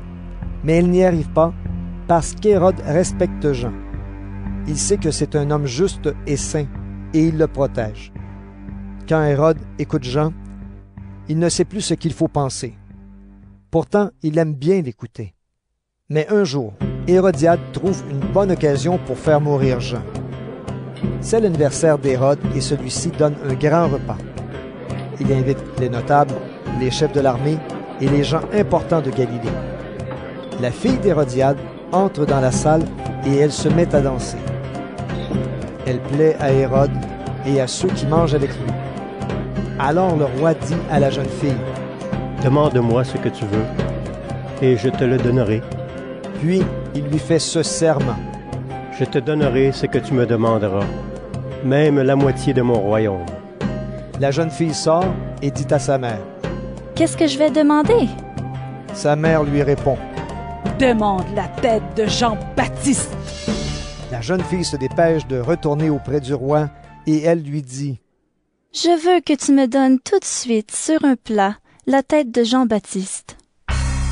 Speaker 1: Mais elle n'y arrive pas parce qu'Hérode respecte Jean. Il sait que c'est un homme juste et saint et il le protège. Quand Hérode écoute Jean, il ne sait plus ce qu'il faut penser. Pourtant, il aime bien l'écouter. Mais un jour, Hérodiade trouve une bonne occasion pour faire mourir Jean. C'est l'anniversaire d'Hérode et celui-ci donne un grand repas. Il invite les notables, les chefs de l'armée et les gens importants de Galilée. La fille d'Hérodiade entre dans la salle et elle se met à danser. Elle plaît à Hérode et à ceux qui mangent avec lui. Alors le roi dit à la jeune fille:
Speaker 18: Demande-moi ce que tu veux, et je te le donnerai.
Speaker 1: Puis il lui fait ce serment:
Speaker 18: Je te donnerai ce que tu me demanderas, même la moitié de mon royaume.
Speaker 1: La jeune fille sort et dit à sa mère:
Speaker 19: Qu'est-ce que je vais demander?
Speaker 1: Sa mère lui répond:
Speaker 7: Demande la tête de Jean-Baptiste.
Speaker 1: La jeune fille se dépêche de retourner auprès du roi et elle lui dit:
Speaker 19: Je veux que tu me donnes tout de suite, sur un plat, la tête de Jean-Baptiste.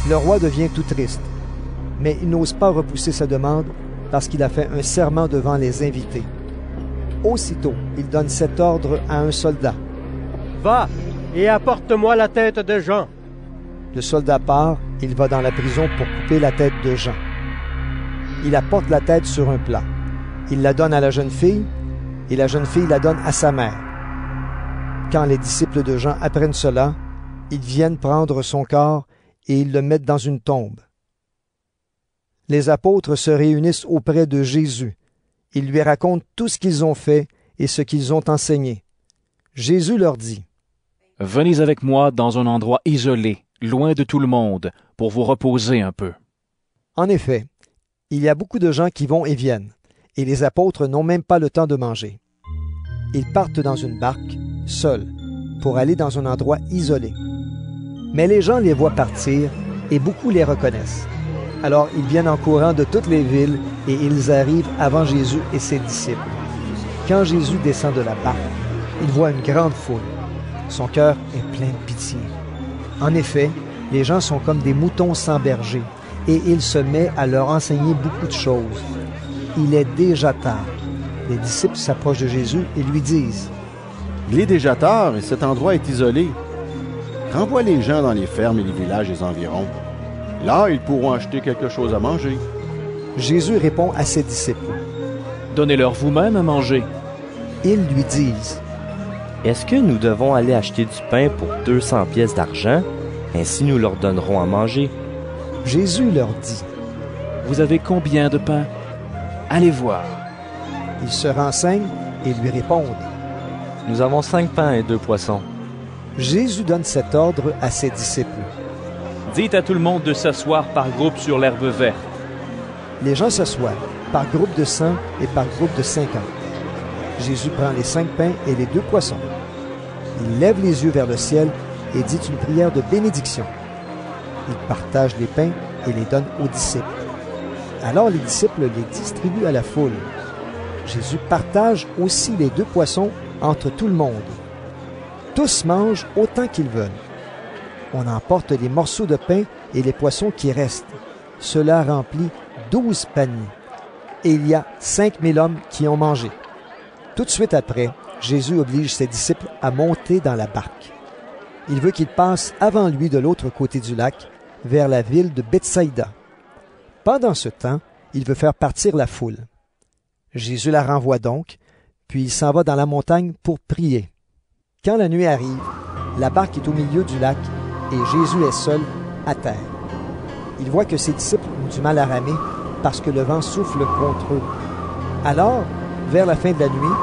Speaker 1: Le roi devient tout triste, mais il n'ose pas repousser sa demande parce qu'il a fait un serment devant les invités. Aussitôt, il donne cet ordre à un soldat:
Speaker 12: Va et apporte-moi la tête de Jean.
Speaker 1: Le soldat part, il va dans la prison pour couper la tête de Jean. Il apporte la tête sur un plat. Il la donne à la jeune fille, et la jeune fille la donne à sa mère. Quand les disciples de Jean apprennent cela, ils viennent prendre son corps et ils le mettent dans une tombe. Les apôtres se réunissent auprès de Jésus. Ils lui racontent tout ce qu'ils ont fait et ce qu'ils ont enseigné. Jésus leur dit:
Speaker 5: Venez avec moi dans un endroit isolé, loin de tout le monde, pour vous reposer un peu.
Speaker 1: En effet, il y a beaucoup de gens qui vont et viennent, et les apôtres n'ont même pas le temps de manger. Ils partent dans une barque, seuls, pour aller dans un endroit isolé. Mais les gens les voient partir, et beaucoup les reconnaissent. Alors ils viennent en courant de toutes les villes, et ils arrivent avant Jésus et ses disciples. Quand Jésus descend de la barque, il voit une grande foule. Son cœur est plein de pitié. En effet, les gens sont comme des moutons sans berger, et il se met à leur enseigner beaucoup de choses. Il est déjà tard. Les disciples s'approchent de Jésus et lui disent:
Speaker 14: Il est déjà tard et cet endroit est isolé. Renvoie les gens dans les fermes et les villages des environs. Là, ils pourront acheter quelque chose à manger.
Speaker 1: Jésus répond à ses disciples:
Speaker 5: Donnez-leur vous-même à manger.
Speaker 1: Ils lui disent:
Speaker 8: Est-ce que nous devons aller acheter du pain pour 200 pièces d'argent? Ainsi nous leur donnerons à manger.
Speaker 1: Jésus leur dit:
Speaker 5: Vous avez combien de pain? Allez voir.
Speaker 1: Ils se renseignent et lui répondent:
Speaker 8: Nous avons 5 pains et 2 poissons.
Speaker 1: Jésus donne cet ordre à ses disciples:
Speaker 5: Dites à tout le monde de s'asseoir par groupe sur l'herbe verte.
Speaker 1: Les gens s'assoient, par groupe de 100 et par groupe de 50. Jésus prend les 5 pains et les 2 poissons. Il lève les yeux vers le ciel et dit une prière de bénédiction. Il partage les pains et les donne aux disciples. Alors les disciples les distribuent à la foule. Jésus partage aussi les 2 poissons entre tout le monde. Tous mangent autant qu'ils veulent. On emporte les morceaux de pain et les poissons qui restent. Cela remplit 12 paniers. Et il y a 5000 hommes qui ont mangé. Tout de suite après, Jésus oblige ses disciples à monter dans la barque. Il veut qu'ils passent avant lui de l'autre côté du lac, vers la ville de Bethsaïda. Pendant ce temps, il veut faire partir la foule. Jésus la renvoie donc, puis il s'en va dans la montagne pour prier. Quand la nuit arrive, la barque est au milieu du lac et Jésus est seul à terre. Il voit que ses disciples ont du mal à ramer parce que le vent souffle contre eux. Alors, vers la fin de la nuit,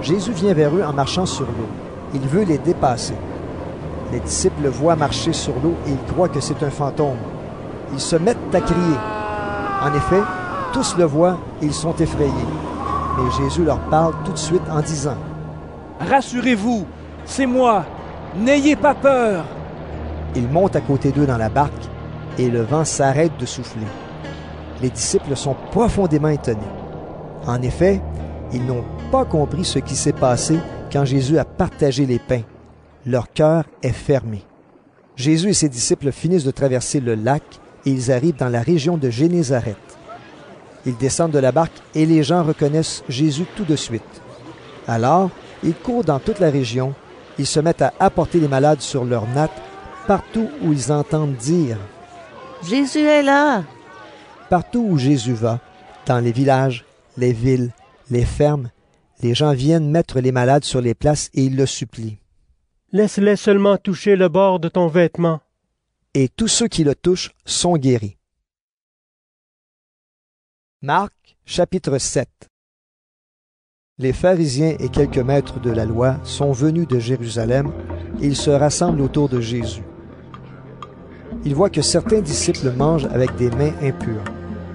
Speaker 1: Jésus vient vers eux en marchant sur l'eau. Il veut les dépasser. Les disciples le voient marcher sur l'eau et ils croient que c'est un fantôme. Ils se mettent à crier. En effet, tous le voient et ils sont effrayés. Mais Jésus leur parle tout de suite en disant:
Speaker 5: « Rassurez-vous, c'est moi, n'ayez pas peur. »
Speaker 1: Il monte à côté d'eux dans la barque et le vent s'arrête de souffler. Les disciples sont profondément étonnés. En effet, ils n'ont pas compris ce qui s'est passé quand Jésus a partagé les pains. Leur cœur est fermé. Jésus et ses disciples finissent de traverser le lac et ils arrivent dans la région de Génézareth. Ils descendent de la barque et les gens reconnaissent Jésus tout de suite. Alors, ils courent dans toute la région, ils se mettent à apporter les malades sur leurs nattes partout où ils entendent dire «
Speaker 20: Jésus est là !»
Speaker 1: Partout où Jésus va, dans les villages, les villes, les fermes, les gens viennent mettre les malades sur les places et ils le supplient.
Speaker 18: « Laisse-les seulement toucher le bord de ton vêtement. »
Speaker 1: Et tous ceux qui le touchent sont guéris. Marc, chapitre 7. Les pharisiens et quelques maîtres de la loi sont venus de Jérusalem et ils se rassemblent autour de Jésus. Ils voient que certains disciples mangent avec des mains impures,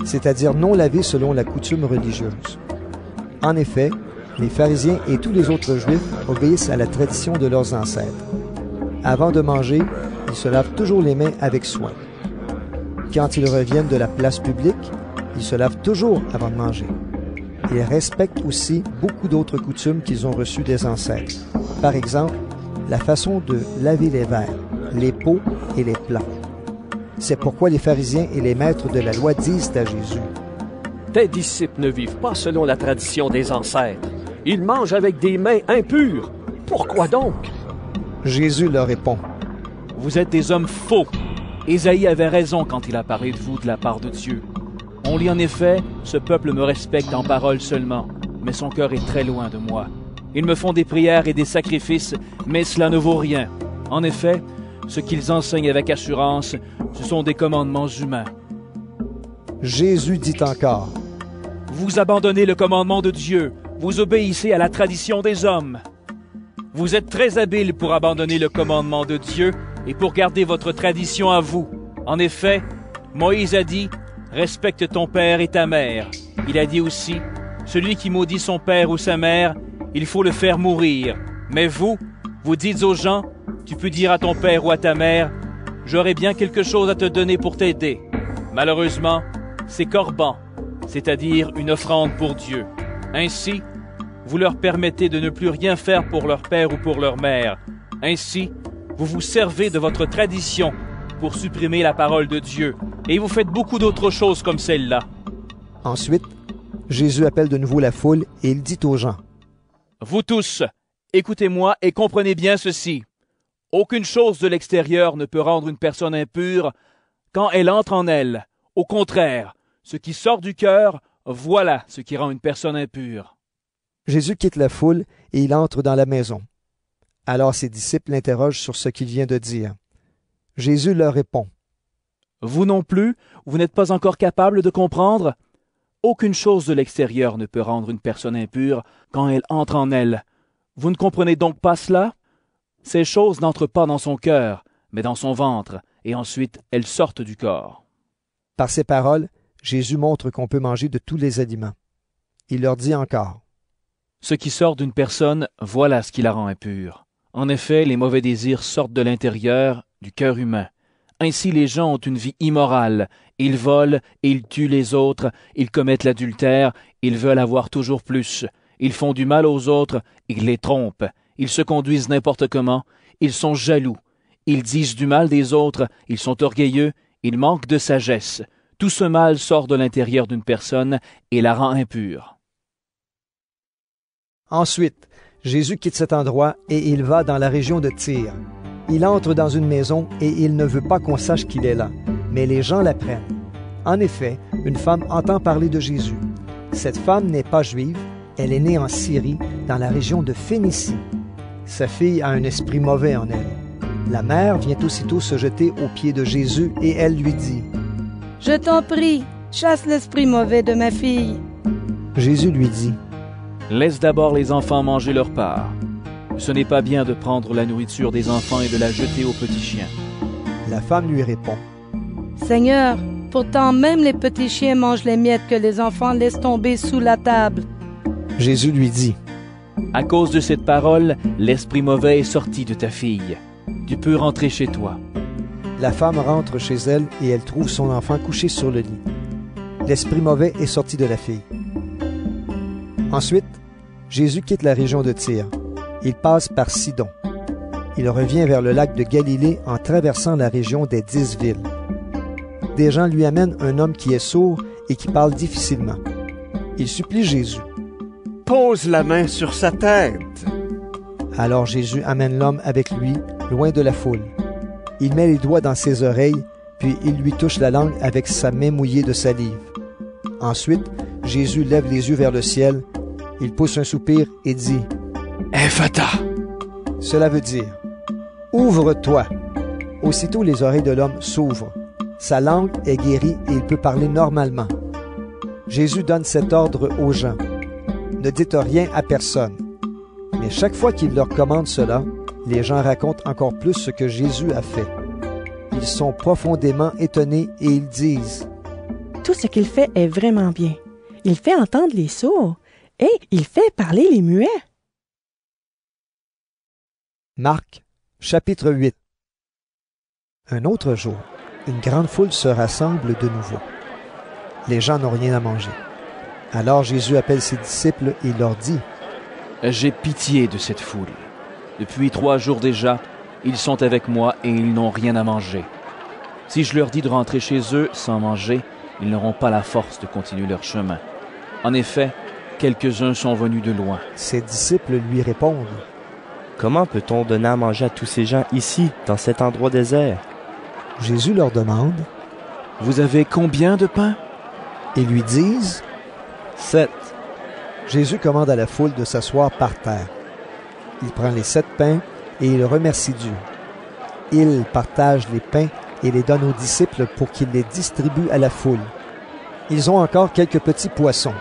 Speaker 1: c'est-à-dire non lavées selon la coutume religieuse. En effet, les pharisiens et tous les autres juifs obéissent à la tradition de leurs ancêtres. Avant de manger, ils se lavent toujours les mains avec soin. Quand ils reviennent de la place publique, ils se lavent toujours avant de manger. Ils respectent aussi beaucoup d'autres coutumes qu'ils ont reçues des ancêtres. Par exemple, la façon de laver les verres, les pots et les plats. C'est pourquoi les pharisiens et les maîtres de la loi disent à Jésus:
Speaker 10: « Tes disciples ne vivent pas selon la tradition des ancêtres. Ils mangent avec des mains impures. Pourquoi donc? »
Speaker 1: Jésus leur répond:
Speaker 5: « Vous êtes des hommes faux. Ésaïe avait raison quand il a parlé de vous de la part de Dieu. On lit en effet, ce peuple me respecte en parole seulement, mais son cœur est très loin de moi. Ils me font des prières et des sacrifices, mais cela ne vaut rien. En effet, ce qu'ils enseignent avec assurance, ce sont des commandements humains. »
Speaker 1: Jésus dit encore:
Speaker 5: « Vous abandonnez le commandement de Dieu, vous obéissez à la tradition des hommes. Vous êtes très habiles pour abandonner le commandement de Dieu et pour garder votre tradition à vous. En effet, Moïse a dit: « Respecte ton père et ta mère. » Il a dit aussi: « Celui qui maudit son père ou sa mère, il faut le faire mourir. » Mais vous dites aux gens: « Tu peux dire à ton père ou à ta mère: « J'aurai bien quelque chose à te donner pour t'aider. » Malheureusement, c'est corban, c'est-à-dire une offrande pour Dieu. Ainsi, vous leur permettez de ne plus rien faire pour leur père ou pour leur mère. Ainsi, vous vous servez de votre tradition pour supprimer la parole de Dieu. Et vous faites beaucoup d'autres choses comme celle-là.
Speaker 1: Ensuite, Jésus appelle de nouveau la foule et il dit aux gens:
Speaker 5: « Vous tous, écoutez-moi et comprenez bien ceci. Aucune chose de l'extérieur ne peut rendre une personne impure quand elle entre en elle. Au contraire, ce qui sort du cœur, voilà ce qui rend une personne impure. »
Speaker 1: Jésus quitte la foule et il entre dans la maison. Alors ses disciples l'interrogent sur ce qu'il vient de dire. Jésus leur répond:
Speaker 5: « Vous non plus, vous n'êtes pas encore capables de comprendre? Aucune chose de l'extérieur ne peut rendre une personne impure quand elle entre en elle. Vous ne comprenez donc pas cela? Ces choses n'entrent pas dans son cœur, mais dans son ventre, et ensuite elles sortent du corps. »
Speaker 1: Par ces paroles, Jésus montre qu'on peut manger de tous les aliments. Il leur dit encore:
Speaker 5: « Ce qui sort d'une personne, voilà ce qui la rend impure. En effet, les mauvais désirs sortent de l'intérieur, du cœur humain. Ainsi les gens ont une vie immorale. Ils volent, ils tuent les autres, ils commettent l'adultère, ils veulent avoir toujours plus. Ils font du mal aux autres, ils les trompent. Ils se conduisent n'importe comment, ils sont jaloux. Ils disent du mal des autres, ils sont orgueilleux, ils manquent de sagesse. Tout ce mal sort de l'intérieur d'une personne et la rend impure. »
Speaker 1: Ensuite, Jésus quitte cet endroit et il va dans la région de Tyr. Il entre dans une maison et il ne veut pas qu'on sache qu'il est là, mais les gens l'apprennent. En effet, une femme entend parler de Jésus. Cette femme n'est pas juive, elle est née en Syrie, dans la région de Phénicie. Sa fille a un esprit mauvais en elle. La mère vient aussitôt se jeter aux pieds de Jésus et elle lui dit: «
Speaker 20: Je t'en prie, chasse l'esprit mauvais de ma fille.
Speaker 1: Jésus lui dit,
Speaker 5: Laisse d'abord les enfants manger leur part. Ce n'est pas bien de prendre la nourriture des enfants et de la jeter aux petits chiens.
Speaker 1: La femme lui répond,
Speaker 20: Seigneur, pourtant même les petits chiens mangent les miettes que les enfants laissent tomber sous la table.
Speaker 1: Jésus lui dit,
Speaker 5: À cause de cette parole, l'esprit mauvais est sorti de ta fille. Tu peux rentrer chez toi.
Speaker 1: La femme rentre chez elle et elle trouve son enfant couché sur le lit. L'esprit mauvais est sorti de la fille. Ensuite, Jésus quitte la région de Tyr. Il passe par Sidon. Il revient vers le lac de Galilée en traversant la région des 10 villes. Des gens lui amènent un homme qui est sourd et qui parle difficilement. Il supplie Jésus.
Speaker 13: Pose la main sur sa tête.
Speaker 1: Alors Jésus amène l'homme avec lui, loin de la foule. Il met les doigts dans ses oreilles, puis il lui touche la langue avec sa main mouillée de salive. Ensuite, Jésus lève les yeux vers le ciel, il pousse un soupir et dit « Ephata ». Cela veut dire « Ouvre-toi ». Aussitôt les oreilles de l'homme s'ouvrent. Sa langue est guérie et il peut parler normalement. Jésus donne cet ordre aux gens. Ne dites rien à personne. Mais chaque fois qu'il leur commande cela, les gens racontent encore plus ce que Jésus a fait. Ils sont profondément étonnés et ils disent
Speaker 15: « Tout ce qu'il fait est vraiment bien. Il fait entendre les sourds et il fait parler les muets. »
Speaker 1: Marc, chapitre 8. Un autre jour, une grande foule se rassemble de nouveau. Les gens n'ont rien à manger. Alors Jésus appelle ses disciples et leur dit «
Speaker 5: J'ai pitié de cette foule. Depuis 3 jours déjà, ils sont avec moi et ils n'ont rien à manger. Si je leur dis de rentrer chez eux sans manger, ils n'auront pas la force de continuer leur chemin. En effet, quelques-uns sont venus de loin. »
Speaker 1: Ses disciples lui répondent
Speaker 8: « Comment peut-on donner à manger à tous ces gens ici, dans cet endroit désert? »
Speaker 1: Jésus leur demande
Speaker 5: « Vous avez combien de pains? »
Speaker 1: Ils lui disent
Speaker 8: « 7. »
Speaker 1: Jésus commande à la foule de s'asseoir par terre. Il prend les 7 pains et il remercie Dieu. Il partage les pains et les donne aux disciples pour qu'ils les distribuent à la foule. Ils ont encore quelques petits poissons.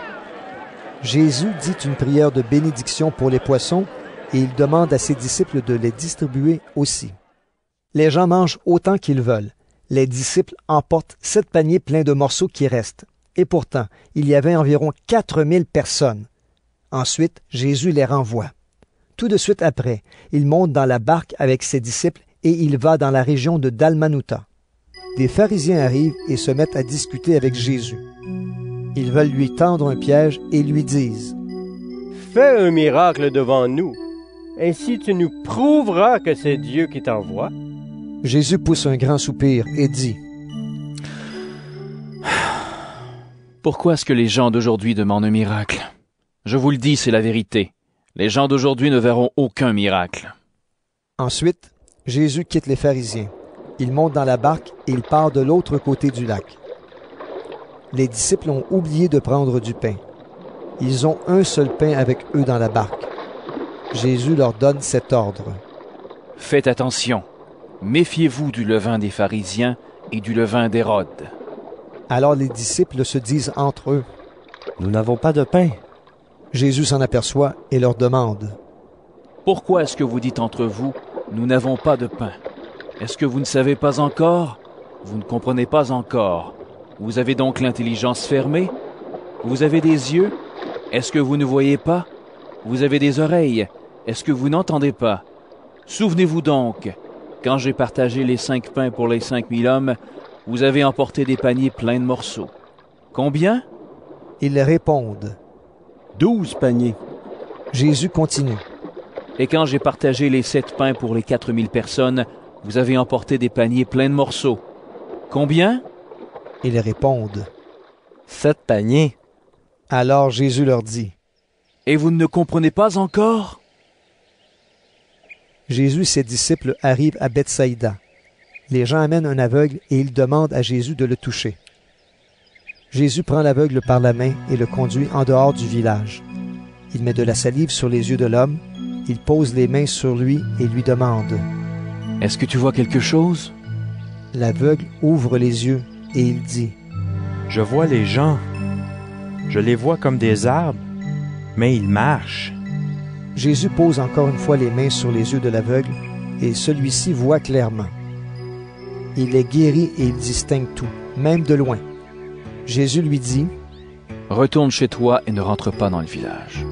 Speaker 1: Jésus dit une prière de bénédiction pour les poissons et il demande à ses disciples de les distribuer aussi. Les gens mangent autant qu'ils veulent. Les disciples emportent 7 paniers pleins de morceaux qui restent. Et pourtant, il y avait environ 4000 personnes. Ensuite, Jésus les renvoie. Tout de suite après, il monte dans la barque avec ses disciples et il va dans la région de Dalmanutha. Des pharisiens arrivent et se mettent à discuter avec Jésus. Ils veulent lui tendre un piège et lui disent
Speaker 18: « Fais un miracle devant nous. Ainsi tu nous prouveras que c'est Dieu qui t'envoie. »
Speaker 1: Jésus pousse un grand soupir et dit
Speaker 5: « Pourquoi est-ce que les gens d'aujourd'hui demandent un miracle? Je vous le dis, c'est la vérité. Les gens d'aujourd'hui ne verront aucun miracle. »
Speaker 1: Ensuite, Jésus quitte les pharisiens. Il monte dans la barque et il part de l'autre côté du lac. Les disciples ont oublié de prendre du pain. Ils ont un seul pain avec eux dans la barque. Jésus leur donne cet ordre.
Speaker 5: « Faites attention. Méfiez-vous du levain des pharisiens et du levain d'Hérode. »
Speaker 1: Alors les disciples se disent entre eux
Speaker 8: « Nous n'avons pas de pain. »
Speaker 1: Jésus s'en aperçoit et leur demande
Speaker 5: « Pourquoi est-ce que vous dites entre vous, nous n'avons pas de pain? Est-ce que vous ne savez pas encore? Vous ne comprenez pas encore. Vous avez donc l'intelligence fermée? Vous avez des yeux? Est-ce que vous ne voyez pas? Vous avez des oreilles? Est-ce que vous n'entendez pas? Souvenez-vous donc, quand j'ai partagé les 5 pains pour les 5000 hommes, vous avez emporté des paniers pleins de morceaux. Combien? »
Speaker 1: Ils répondent
Speaker 14: 12 paniers.
Speaker 1: Jésus continue.
Speaker 5: Et quand j'ai partagé les 7 pains pour les 4000 personnes, vous avez emporté des paniers pleins de morceaux. Combien?
Speaker 1: Ils répondent
Speaker 8: 7 paniers.
Speaker 1: Alors Jésus leur dit
Speaker 5: Et vous ne comprenez pas encore?
Speaker 1: Jésus et ses disciples arrivent à Bethsaïda. Les gens amènent un aveugle et ils demandent à Jésus de le toucher. Jésus prend l'aveugle par la main et le conduit en dehors du village. Il met de la salive sur les yeux de l'homme, il pose les mains sur lui et lui demande
Speaker 5: « Est-ce que tu vois quelque chose ?»
Speaker 1: L'aveugle ouvre les yeux et il dit
Speaker 9: Je vois les gens. Je les vois comme des arbres, mais ils marchent.
Speaker 1: Jésus pose encore une fois les mains sur les yeux de l'aveugle, et celui-ci voit clairement. Il est guéri et il distingue tout, même de loin. Jésus lui dit, «
Speaker 5: Retourne chez toi et ne rentre pas dans le village. »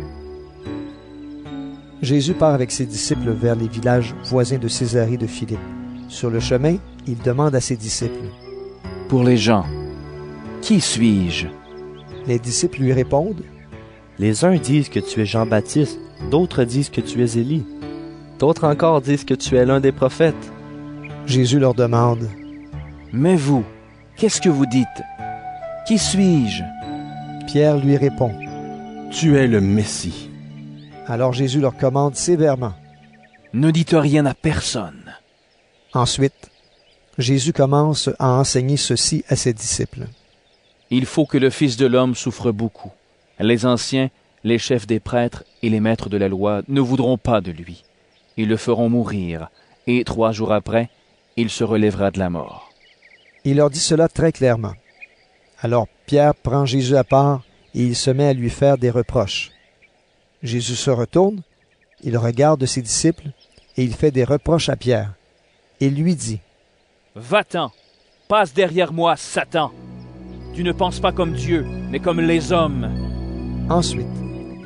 Speaker 1: Jésus part avec ses disciples vers les villages voisins de Césarée de Philippe. Sur le chemin, il demande à ses disciples,
Speaker 5: « Pour les gens, qui suis-je? »
Speaker 1: Les disciples lui répondent,
Speaker 8: « Les uns disent que tu es Jean-Baptiste, d'autres disent que tu es Élie. D'autres encore disent que tu es l'un des prophètes. »
Speaker 1: Jésus leur demande,
Speaker 5: « Mais vous, qu'est-ce que vous dites? Qui suis-je? »
Speaker 1: Pierre lui répond,
Speaker 13: « Tu es le Messie. »
Speaker 1: Alors Jésus leur commande sévèrement,
Speaker 5: « Ne dites rien à personne. »
Speaker 1: Ensuite, Jésus commence à enseigner ceci à ses disciples.
Speaker 5: « Il faut que le Fils de l'homme souffre beaucoup. Les anciens, les chefs des prêtres et les maîtres de la loi ne voudront pas de lui. Ils le feront mourir, et 3 jours après, il se relèvera de la mort. »
Speaker 1: Il leur dit cela très clairement. Alors Pierre prend Jésus à part et il se met à lui faire des reproches. Jésus se retourne, il regarde ses disciples et il fait des reproches à Pierre. Il lui dit, «
Speaker 5: Va-t'en, passe derrière moi, Satan. Tu ne penses pas comme Dieu, mais comme les hommes. »
Speaker 1: Ensuite,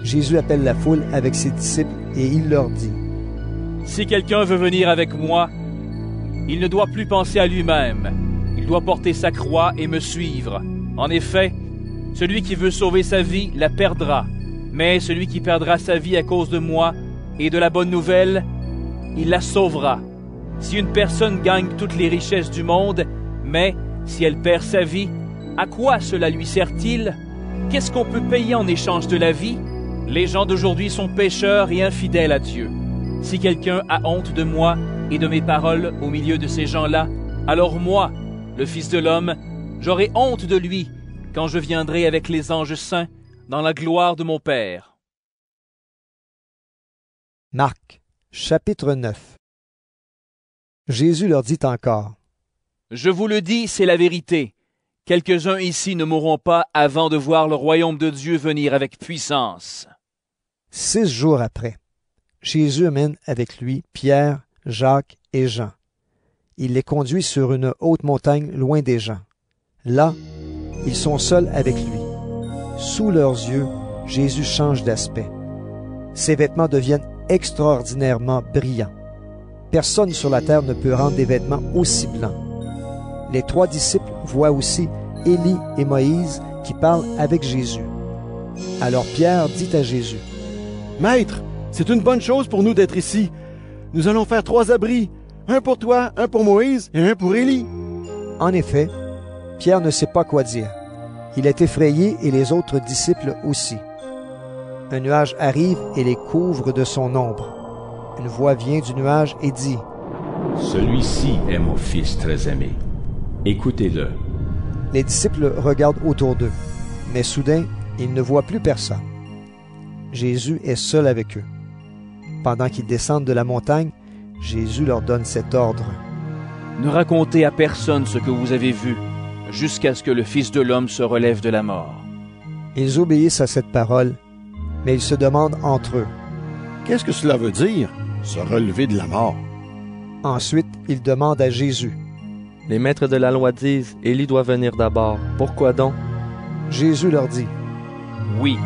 Speaker 1: Jésus appelle la foule avec ses disciples et il leur dit,
Speaker 5: « Si quelqu'un veut venir avec moi, il ne doit plus penser à lui-même. Il doit porter sa croix et me suivre. En effet, celui qui veut sauver sa vie la perdra. Mais celui qui perdra sa vie à cause de moi et de la bonne nouvelle, il la sauvera. Si une personne gagne toutes les richesses du monde, mais si elle perd sa vie, à quoi cela lui sert-il? Qu'est-ce qu'on peut payer en échange de la vie? Les gens d'aujourd'hui sont pécheurs et infidèles à Dieu. Si quelqu'un a honte de moi et de mes paroles au milieu de ces gens-là, alors moi, le Fils de l'homme, j'aurai honte de lui quand je viendrai avec les anges saints dans la gloire de mon Père. »
Speaker 1: Marc, chapitre 9. Jésus leur dit encore,
Speaker 5: « Je vous le dis, c'est la vérité. Quelques-uns ici ne mourront pas avant de voir le royaume de Dieu venir avec puissance. »
Speaker 1: 6 jours après, Jésus amène avec lui Pierre, Jacques et Jean. Il les conduit sur une haute montagne loin des gens. Là, ils sont seuls avec lui. Sous leurs yeux, Jésus change d'aspect. Ses vêtements deviennent extraordinairement brillants. Personne sur la terre ne peut rendre des vêtements aussi blancs. Les 3 disciples voient aussi Élie et Moïse qui parlent avec Jésus. Alors Pierre dit à Jésus,
Speaker 14: « Maître, c'est une bonne chose pour nous d'être ici. Nous allons faire 3 abris, un pour toi, un pour Moïse et un pour Élie. »
Speaker 1: En effet, Pierre ne sait pas quoi dire. Il est effrayé et les autres disciples aussi. Un nuage arrive et les couvre de son ombre. Une voix vient du nuage et dit, «
Speaker 4: Celui-ci est mon Fils très aimé. Écoutez-le. »
Speaker 1: Les disciples regardent autour d'eux, mais soudain, ils ne voient plus personne. Jésus est seul avec eux. Pendant qu'ils descendent de la montagne, Jésus leur donne cet ordre.
Speaker 5: « Ne racontez à personne ce que vous avez vu, jusqu'à ce que le Fils de l'homme se relève de la mort. »
Speaker 1: Ils obéissent à cette parole, mais ils se demandent entre eux.
Speaker 14: « Qu'est-ce que cela veut dire, se relever de la mort? »
Speaker 1: Ensuite, ils demandent à Jésus.
Speaker 8: « Les maîtres de la loi disent, Élie doit venir d'abord. Pourquoi donc? »
Speaker 1: Jésus leur dit.
Speaker 5: « Oui,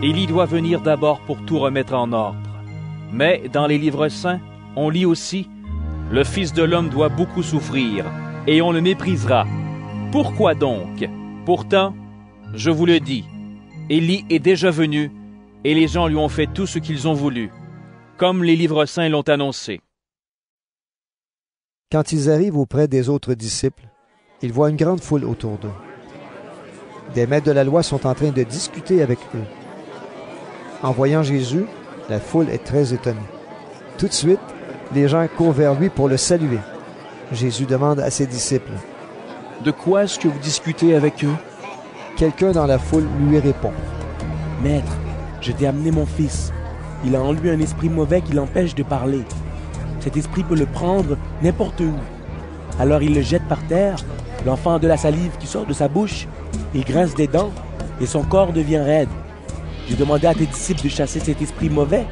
Speaker 5: Élie doit venir d'abord pour tout remettre en ordre. Mais dans les livres saints, on lit aussi, « Le Fils de l'homme doit beaucoup souffrir, et on le méprisera. Pourquoi donc? Pourtant, je vous le dis, Élie est déjà venu, et les gens lui ont fait tout ce qu'ils ont voulu, comme les livres saints l'ont annoncé. »
Speaker 1: Quand ils arrivent auprès des autres disciples, ils voient une grande foule autour d'eux. Des maîtres de la loi sont en train de discuter avec eux. En voyant Jésus, la foule est très étonnée. Tout de suite, les gens courent vers lui pour le saluer. Jésus demande à ses disciples,
Speaker 5: « De quoi est-ce que vous discutez avec eux? »
Speaker 1: Quelqu'un dans la foule lui répond,
Speaker 17: « Maître, je t'ai amené mon fils. Il a en lui un esprit mauvais qui l'empêche de parler. Cet esprit peut le prendre n'importe où. Alors il le jette par terre, l'enfant a de la salive qui sort de sa bouche, Il grince des dents et son corps devient raide. J'ai demandé à tes disciples de chasser cet esprit mauvais,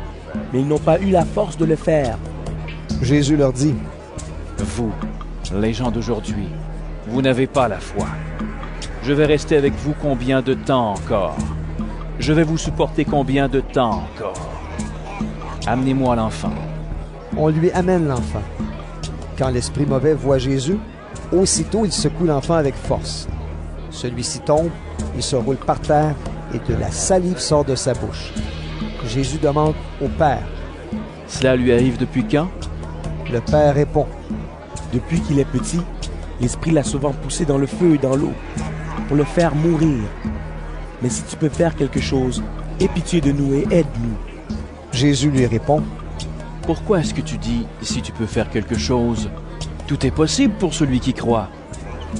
Speaker 17: mais ils n'ont pas eu la force de le faire.
Speaker 1: Jésus leur dit,
Speaker 5: Vous, les gens d'aujourd'hui, vous n'avez pas la foi. Je vais rester avec vous combien de temps encore? Je vais vous supporter combien de temps encore? Amenez-moi l'enfant.
Speaker 1: On lui amène l'enfant. Quand l'esprit mauvais voit Jésus, aussitôt il secoue l'enfant avec force. Celui-ci tombe, il se roule par terre et de la salive sort de sa bouche. Jésus demande au Père.
Speaker 5: Cela lui arrive depuis quand?
Speaker 1: Le Père répond.
Speaker 17: Depuis qu'il est petit, l'esprit l'a souvent poussé dans le feu et dans l'eau, pour le faire mourir. Mais si tu peux faire quelque chose, aie pitié de nous et aide-nous.
Speaker 1: Jésus lui répond.
Speaker 5: Pourquoi est-ce que tu dis, si tu peux faire quelque chose? Tout est possible pour celui qui croit.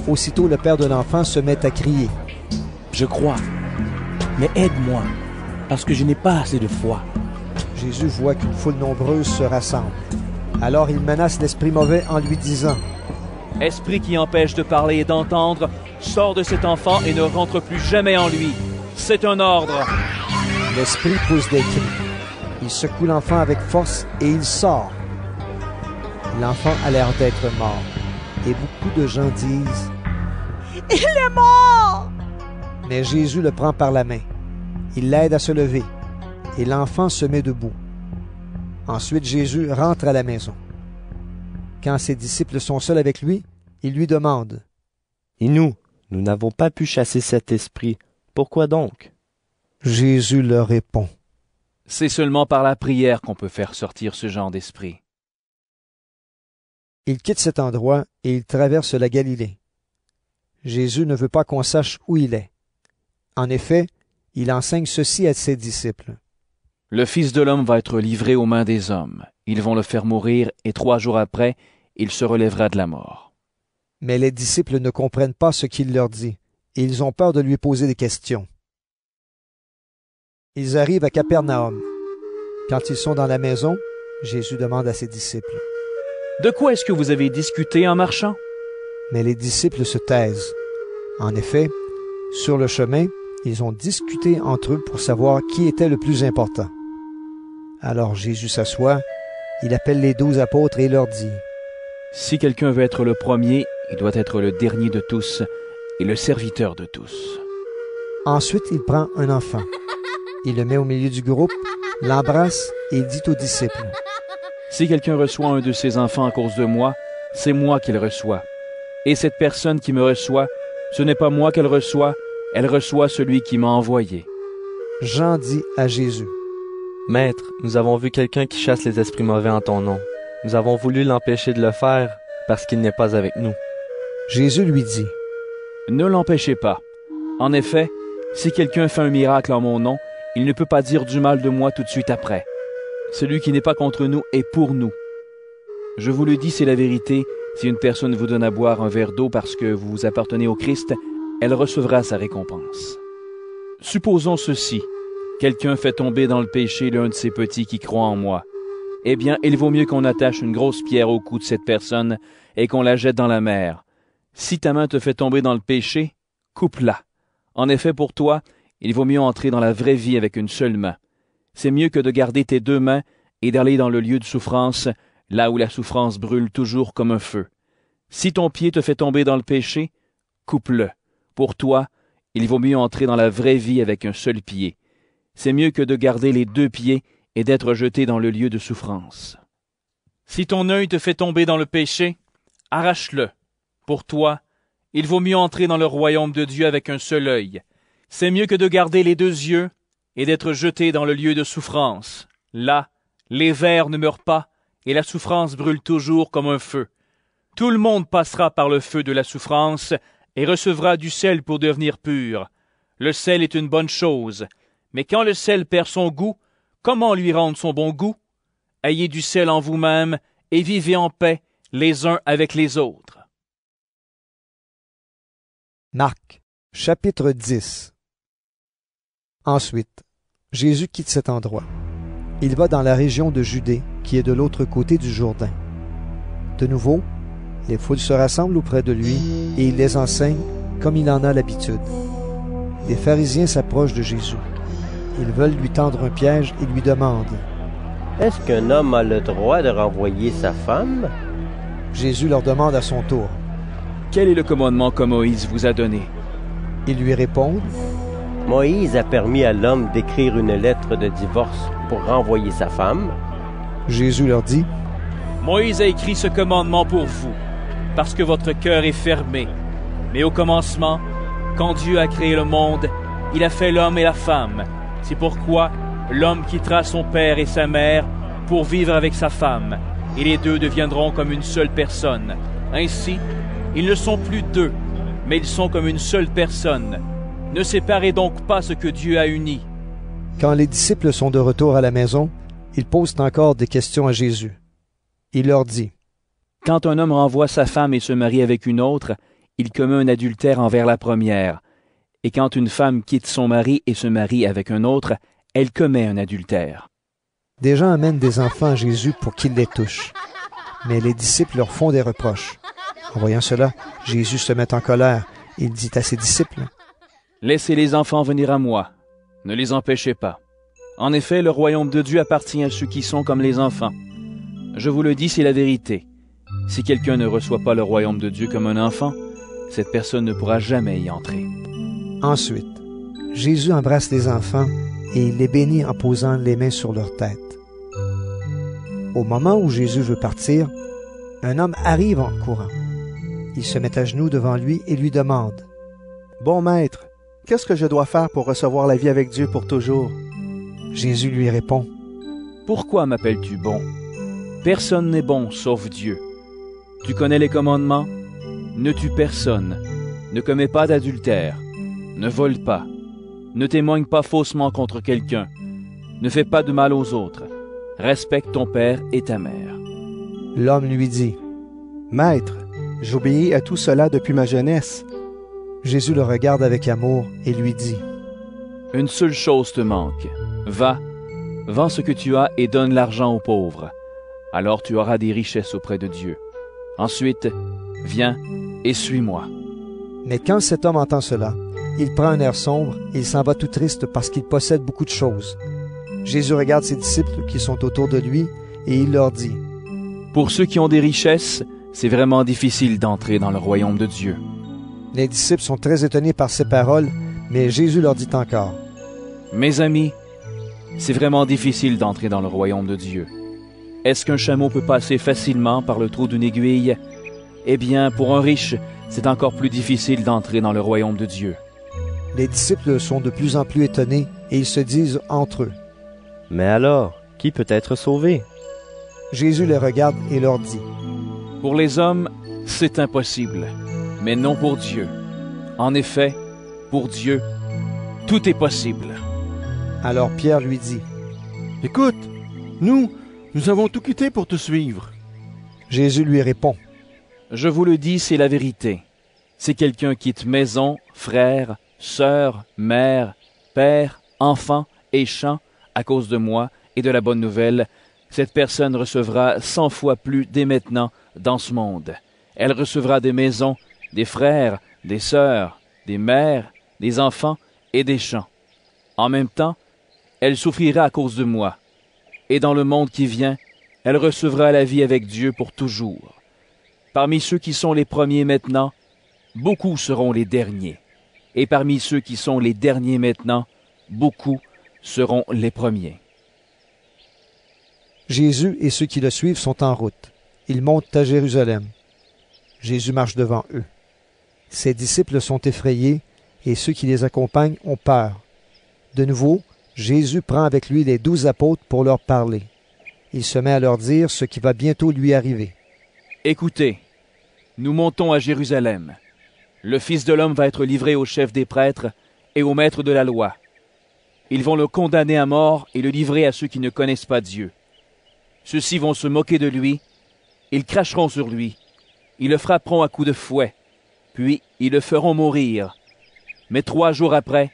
Speaker 1: Aussitôt le père de l'enfant se met à crier.
Speaker 17: Je crois, mais aide-moi, parce que je n'ai pas assez de foi.
Speaker 1: Jésus voit qu'une foule nombreuse se rassemble. Alors il menace l'esprit mauvais en lui disant,
Speaker 5: Esprit qui empêche de parler et d'entendre, sors de cet enfant et ne rentre plus jamais en lui. C'est un ordre.
Speaker 1: L'esprit pousse des cris. Il secoue l'enfant avec force et il sort. L'enfant a l'air d'être mort. Et beaucoup de gens disent,
Speaker 7: Il est mort!
Speaker 1: Mais Jésus le prend par la main. Il l'aide à se lever. Et l'enfant se met debout. Ensuite, Jésus rentre à la maison. Quand ses disciples sont seuls avec lui, il lui demande,
Speaker 8: Et nous n'avons pas pu chasser cet esprit. Pourquoi donc?
Speaker 1: Jésus leur répond,
Speaker 5: C'est seulement par la prière qu'on peut faire sortir ce genre d'esprit.
Speaker 1: Il quitte cet endroit et il traverse la Galilée. Jésus ne veut pas qu'on sache où il est. En effet, il enseigne ceci à ses disciples.
Speaker 5: Le Fils de l'homme va être livré aux mains des hommes. Ils vont le faire mourir et 3 jours après, il se relèvera de la mort.
Speaker 1: Mais les disciples ne comprennent pas ce qu'il leur dit, et ils ont peur de lui poser des questions. Ils arrivent à Capernaum. Quand ils sont dans la maison, Jésus demande à ses disciples,
Speaker 5: De quoi est-ce que vous avez discuté en marchant?
Speaker 1: Mais les disciples se taisent. En effet, sur le chemin, ils ont discuté entre eux pour savoir qui était le plus important. Alors Jésus s'assoit, il appelle les 12 apôtres et leur dit,
Speaker 5: Si quelqu'un veut être le premier, il doit être le dernier de tous et le serviteur de tous.
Speaker 1: Ensuite, il prend un enfant. Il le met au milieu du groupe, l'embrasse et il dit aux disciples,
Speaker 5: Si quelqu'un reçoit un de ces enfants à cause de moi, c'est moi qu'il reçoit. Et cette personne qui me reçoit, ce n'est pas moi qu'elle reçoit, elle reçoit celui qui m'a envoyé.
Speaker 1: Jean dit à Jésus,
Speaker 8: Maître, nous avons vu quelqu'un qui chasse les esprits mauvais en ton nom. Nous avons voulu l'empêcher de le faire parce qu'il n'est pas avec nous.
Speaker 1: Jésus lui dit,
Speaker 5: Ne l'empêchez pas. En effet, si quelqu'un fait un miracle en mon nom, il ne peut pas dire du mal de moi tout de suite après. Celui qui n'est pas contre nous est pour nous. Je vous le dis, c'est la vérité, si une personne vous donne à boire un verre d'eau parce que vous appartenez au Christ, elle recevra sa récompense. Supposons ceci. Quelqu'un fait tomber dans le péché l'un de ses petits qui croient en moi. Eh bien, il vaut mieux qu'on attache une grosse pierre au cou de cette personne et qu'on la jette dans la mer. Si ta main te fait tomber dans le péché, coupe-la. En effet, pour toi, il vaut mieux entrer dans la vraie vie avec une seule main. C'est mieux que de garder tes 2 mains et d'aller dans le lieu de souffrance, là où la souffrance brûle toujours comme un feu. Si ton pied te fait tomber dans le péché, coupe-le. Pour toi, il vaut mieux entrer dans la vraie vie avec un seul pied. C'est mieux que de garder les 2 pieds et d'être jeté dans le lieu de souffrance. Si ton œil te fait tomber dans le péché, arrache-le. Pour toi, il vaut mieux entrer dans le royaume de Dieu avec un seul œil. C'est mieux que de garder les 2 yeux et d'être jeté dans le lieu de souffrance. Là, les vers ne meurent pas et la souffrance brûle toujours comme un feu. Tout le monde passera par le feu de la souffrance et recevra du sel pour devenir pur. Le sel est une bonne chose, mais quand le sel perd son goût, comment lui rendre son bon goût? Ayez du sel en vous-même et vivez en paix les uns avec les autres.
Speaker 1: Marc, chapitre 10. Ensuite, Jésus quitte cet endroit. Il va dans la région de Judée, qui est de l'autre côté du Jourdain. De nouveau, les foules se rassemblent auprès de lui et il les enseigne comme il en a l'habitude. des pharisiens s'approchent de Jésus. Ils veulent lui tendre un piège et lui demandent:
Speaker 18: Est-ce qu'un homme a le droit de renvoyer sa femme?
Speaker 1: Jésus leur demande à son tour:
Speaker 5: Quel est le commandement que Moïse vous a donné?
Speaker 1: Ils lui répondent:
Speaker 18: Moïse a permis à l'homme d'écrire une lettre de divorce pour renvoyer sa femme.
Speaker 1: Jésus leur dit:
Speaker 5: Moïse a écrit ce commandement pour vous, parce que votre cœur est fermé. Mais au commencement, quand Dieu a créé le monde, il a fait l'homme et la femme. C'est pourquoi l'homme quittera son père et sa mère pour vivre avec sa femme, et les deux deviendront comme une seule personne. Ainsi, ils ne sont plus deux, mais ils sont comme une seule personne. Ne séparez donc pas ce que Dieu a uni.
Speaker 1: Quand les disciples sont de retour à la maison, ils posent encore des questions à Jésus. Il leur dit:
Speaker 5: Quand un homme renvoie sa femme et se marie avec une autre, il commet un adultère envers la première. Et quand une femme quitte son mari et se marie avec un autre, elle commet un adultère.
Speaker 1: Des gens amènent des enfants à Jésus pour qu'il les touche. Mais les disciples leur font des reproches. En voyant cela, Jésus se met en colère. Il dit à ses disciples:
Speaker 5: Laissez les enfants venir à moi. Ne les empêchez pas. En effet, le royaume de Dieu appartient à ceux qui sont comme les enfants. Je vous le dis, c'est la vérité. Si quelqu'un ne reçoit pas le royaume de Dieu comme un enfant, cette personne ne pourra jamais y entrer.
Speaker 1: Ensuite, Jésus embrasse les enfants et il les bénit en posant les mains sur leur tête. Au moment où Jésus veut partir, un homme arrive en courant. Il se met à genoux devant lui et lui demande:
Speaker 16: Bon maître, qu'est-ce que je dois faire pour recevoir la vie avec Dieu pour toujours?
Speaker 1: Jésus lui répond:
Speaker 5: Pourquoi m'appelles-tu bon? Personne n'est bon sauf Dieu. Tu connais les commandements? Ne tue personne, ne commets pas d'adultère, ne vole pas, ne témoigne pas faussement contre quelqu'un, ne fais pas de mal aux autres, respecte ton père et ta mère.
Speaker 1: L'homme lui dit:
Speaker 16: Maître, j'obéis à tout cela depuis ma jeunesse.
Speaker 1: Jésus le regarde avec amour et lui dit:
Speaker 5: Une seule chose te manque. Va, vends ce que tu as et donne l'argent aux pauvres. Alors tu auras des richesses auprès de Dieu. Ensuite, viens et suis-moi.
Speaker 1: Mais quand cet homme entend cela, il prend un air sombre et il s'en va tout triste parce qu'il possède beaucoup de choses. Jésus regarde ses disciples qui sont autour de lui et il leur dit:
Speaker 5: Pour ceux qui ont des richesses, c'est vraiment difficile d'entrer dans le royaume de Dieu.
Speaker 1: Les disciples sont très étonnés par ces paroles, mais Jésus leur dit encore:
Speaker 5: Mes amis, c'est vraiment difficile d'entrer dans le royaume de Dieu. Est-ce qu'un chameau peut passer facilement par le trou d'une aiguille? Eh bien, pour un riche, c'est encore plus difficile d'entrer dans le royaume de Dieu.
Speaker 1: Les disciples sont de plus en plus étonnés et ils se disent entre eux:
Speaker 8: Mais alors, qui peut être sauvé?
Speaker 1: Jésus les regarde et leur dit:
Speaker 5: Pour les hommes, c'est impossible, mais non pour Dieu. En effet, pour Dieu, tout est possible.
Speaker 1: Alors Pierre lui dit:
Speaker 14: Écoute, nous avons tout quitté pour te suivre.
Speaker 1: Jésus lui répond:
Speaker 5: Je vous le dis, c'est la vérité. Si quelqu'un quitte maison, frère, sœur, mère, père, enfant et champ à cause de moi et de la bonne nouvelle, cette personne recevra 100 fois plus dès maintenant dans ce monde. Elle recevra des maisons, des frères, des sœurs, des mères, des enfants et des champs. En même temps, elle souffrira à cause de moi. Et dans le monde qui vient, elle recevra la vie avec Dieu pour toujours. Parmi ceux qui sont les premiers maintenant, beaucoup seront les derniers. Et parmi ceux qui sont les derniers maintenant, beaucoup seront les premiers.
Speaker 1: Jésus et ceux qui le suivent sont en route. Ils montent à Jérusalem. Jésus marche devant eux. Ses disciples sont effrayés et ceux qui les accompagnent ont peur. De nouveau, Jésus prend avec lui les 12 apôtres pour leur parler. Il se met à leur dire ce qui va bientôt lui arriver.
Speaker 5: Écoutez, nous montons à Jérusalem. Le Fils de l'homme va être livré aux chefs des prêtres et aux maîtres de la loi. Ils vont le condamner à mort et le livrer à ceux qui ne connaissent pas Dieu. Ceux-ci vont se moquer de lui, ils cracheront sur lui, ils le frapperont à coups de fouet, puis ils le feront mourir. Mais 3 jours après,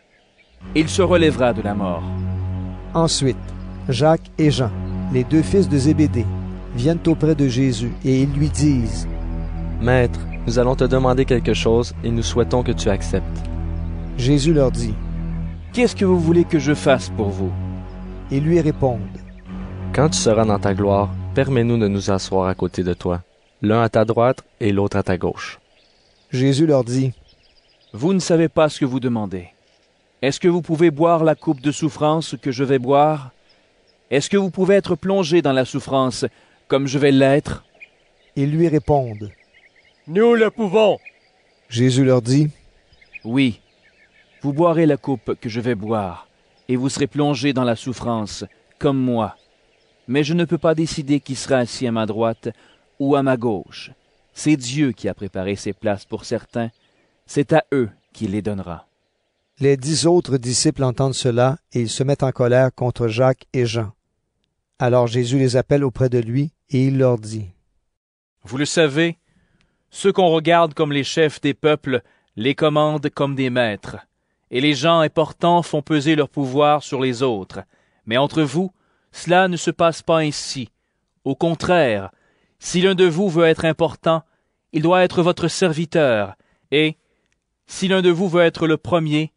Speaker 5: il se relèvera de la mort.
Speaker 1: Ensuite, Jacques et Jean, les 2 fils de Zébédée, viennent auprès de Jésus et ils lui disent:
Speaker 8: Maître, nous allons te demander quelque chose et nous souhaitons que tu acceptes.
Speaker 1: Jésus leur dit,
Speaker 5: « Qu'est-ce que vous voulez que je fasse pour vous? »
Speaker 1: Ils lui répondent,
Speaker 8: « Quand tu seras dans ta gloire, permets-nous de nous asseoir à côté de toi, l'un à ta droite et l'autre à ta gauche. »
Speaker 1: Jésus leur dit,
Speaker 5: « Vous ne savez pas ce que vous demandez. Est-ce que vous pouvez boire la coupe de souffrance que je vais boire? Est-ce que vous pouvez être plongé dans la souffrance comme je vais l'être? »
Speaker 1: Ils lui répondent,
Speaker 18: « Nous le pouvons. »
Speaker 1: Jésus leur dit,
Speaker 5: « Oui, vous boirez la coupe que je vais boire, et vous serez plongé dans la souffrance, comme moi. Mais je ne peux pas décider qui sera assis à ma droite ou à ma gauche. C'est Dieu qui a préparé ces places pour certains. C'est à eux qu'il les donnera. »
Speaker 1: Les 10 autres disciples entendent cela, et ils se mettent en colère contre Jacques et Jean. Alors Jésus les appelle auprès de lui, et il leur dit,
Speaker 5: « Vous le savez, ceux qu'on regarde comme les chefs des peuples les commandent comme des maîtres, et les gens importants font peser leur pouvoir sur les autres. Mais entre vous, cela ne se passe pas ainsi. Au contraire, si l'un de vous veut être important, il doit être votre serviteur, et si l'un de vous veut être le premier,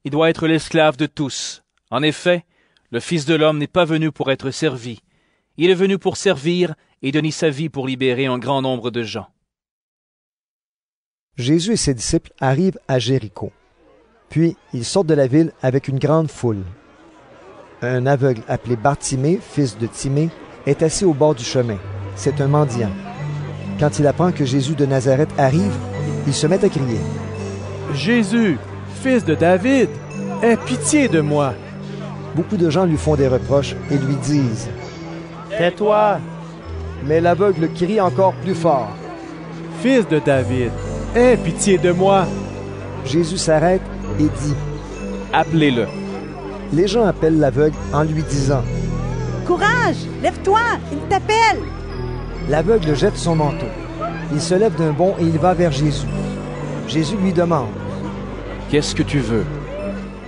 Speaker 5: il doit être l'esclave de tous. En effet, le Fils de l'homme n'est pas venu pour être servi. Il est venu pour servir et donner sa vie pour libérer un grand nombre de gens. »
Speaker 1: Jésus et ses disciples arrivent à Jéricho. Puis ils sortent de la ville avec une grande foule. Un aveugle appelé Bartimée, fils de Timée, est assis au bord du chemin. C'est un mendiant. Quand il apprend que Jésus de Nazareth arrive, il se met à crier,
Speaker 11: « Jésus, fils de David, aie pitié de moi. »
Speaker 1: Beaucoup de gens lui font des reproches et lui disent,
Speaker 12: « Tais-toi !»
Speaker 1: Mais l'aveugle crie encore plus fort,
Speaker 11: « Fils de David, aie pitié de moi. »
Speaker 1: Jésus s'arrête et dit,
Speaker 5: « Appelez-le. »
Speaker 1: Les gens appellent l'aveugle en lui disant,
Speaker 7: « Courage, lève-toi, il t'appelle. »
Speaker 1: L'aveugle jette son manteau. Il se lève d'un bond et il va vers Jésus. Jésus lui demande,
Speaker 5: « Qu'est-ce que tu veux?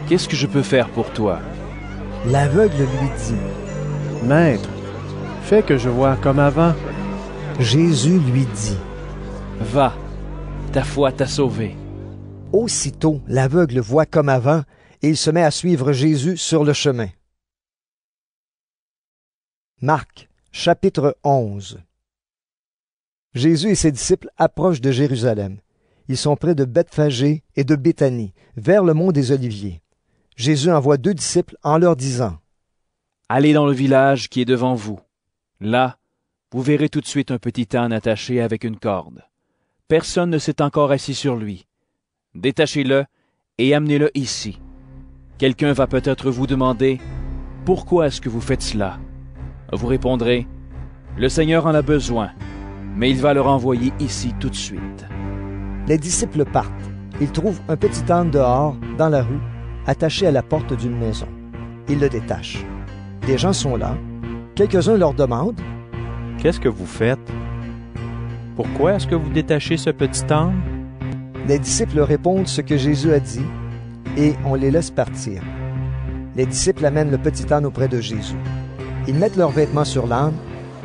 Speaker 5: Qu'est-ce que je peux faire pour toi? »
Speaker 1: L'aveugle lui dit,
Speaker 11: « Maître, fais que je vois comme avant. »
Speaker 1: Jésus lui dit,
Speaker 5: « Va, ta foi t'a sauvé. »
Speaker 1: Aussitôt, l'aveugle voit comme avant et il se met à suivre Jésus sur le chemin. Marc, chapitre 11. Jésus et ses disciples approchent de Jérusalem. Ils sont près de Bethphagée et de Béthanie, vers le mont des Oliviers. Jésus envoie 2 disciples en leur disant, «
Speaker 5: Allez dans le village qui est devant vous. Là, vous verrez tout de suite un petit âne attaché avec une corde. Personne ne s'est encore assis sur lui. Détachez-le et amenez-le ici. Quelqu'un va peut-être vous demander, « Pourquoi est-ce que vous faites cela? » Vous répondrez, « Le Seigneur en a besoin, mais il va le renvoyer ici tout de suite. »
Speaker 1: Les disciples partent. Ils trouvent un petit âne dehors, dans la rue, attaché à la porte d'une maison. Ils le détachent. Des gens sont là. Quelques-uns leur demandent,
Speaker 9: « Qu'est-ce que vous faites? Pourquoi est-ce que vous détachez ce petit âne? »
Speaker 1: Les disciples répondent ce que Jésus a dit, et on les laisse partir. Les disciples amènent le petit âne auprès de Jésus. Ils mettent leurs vêtements sur l'âne,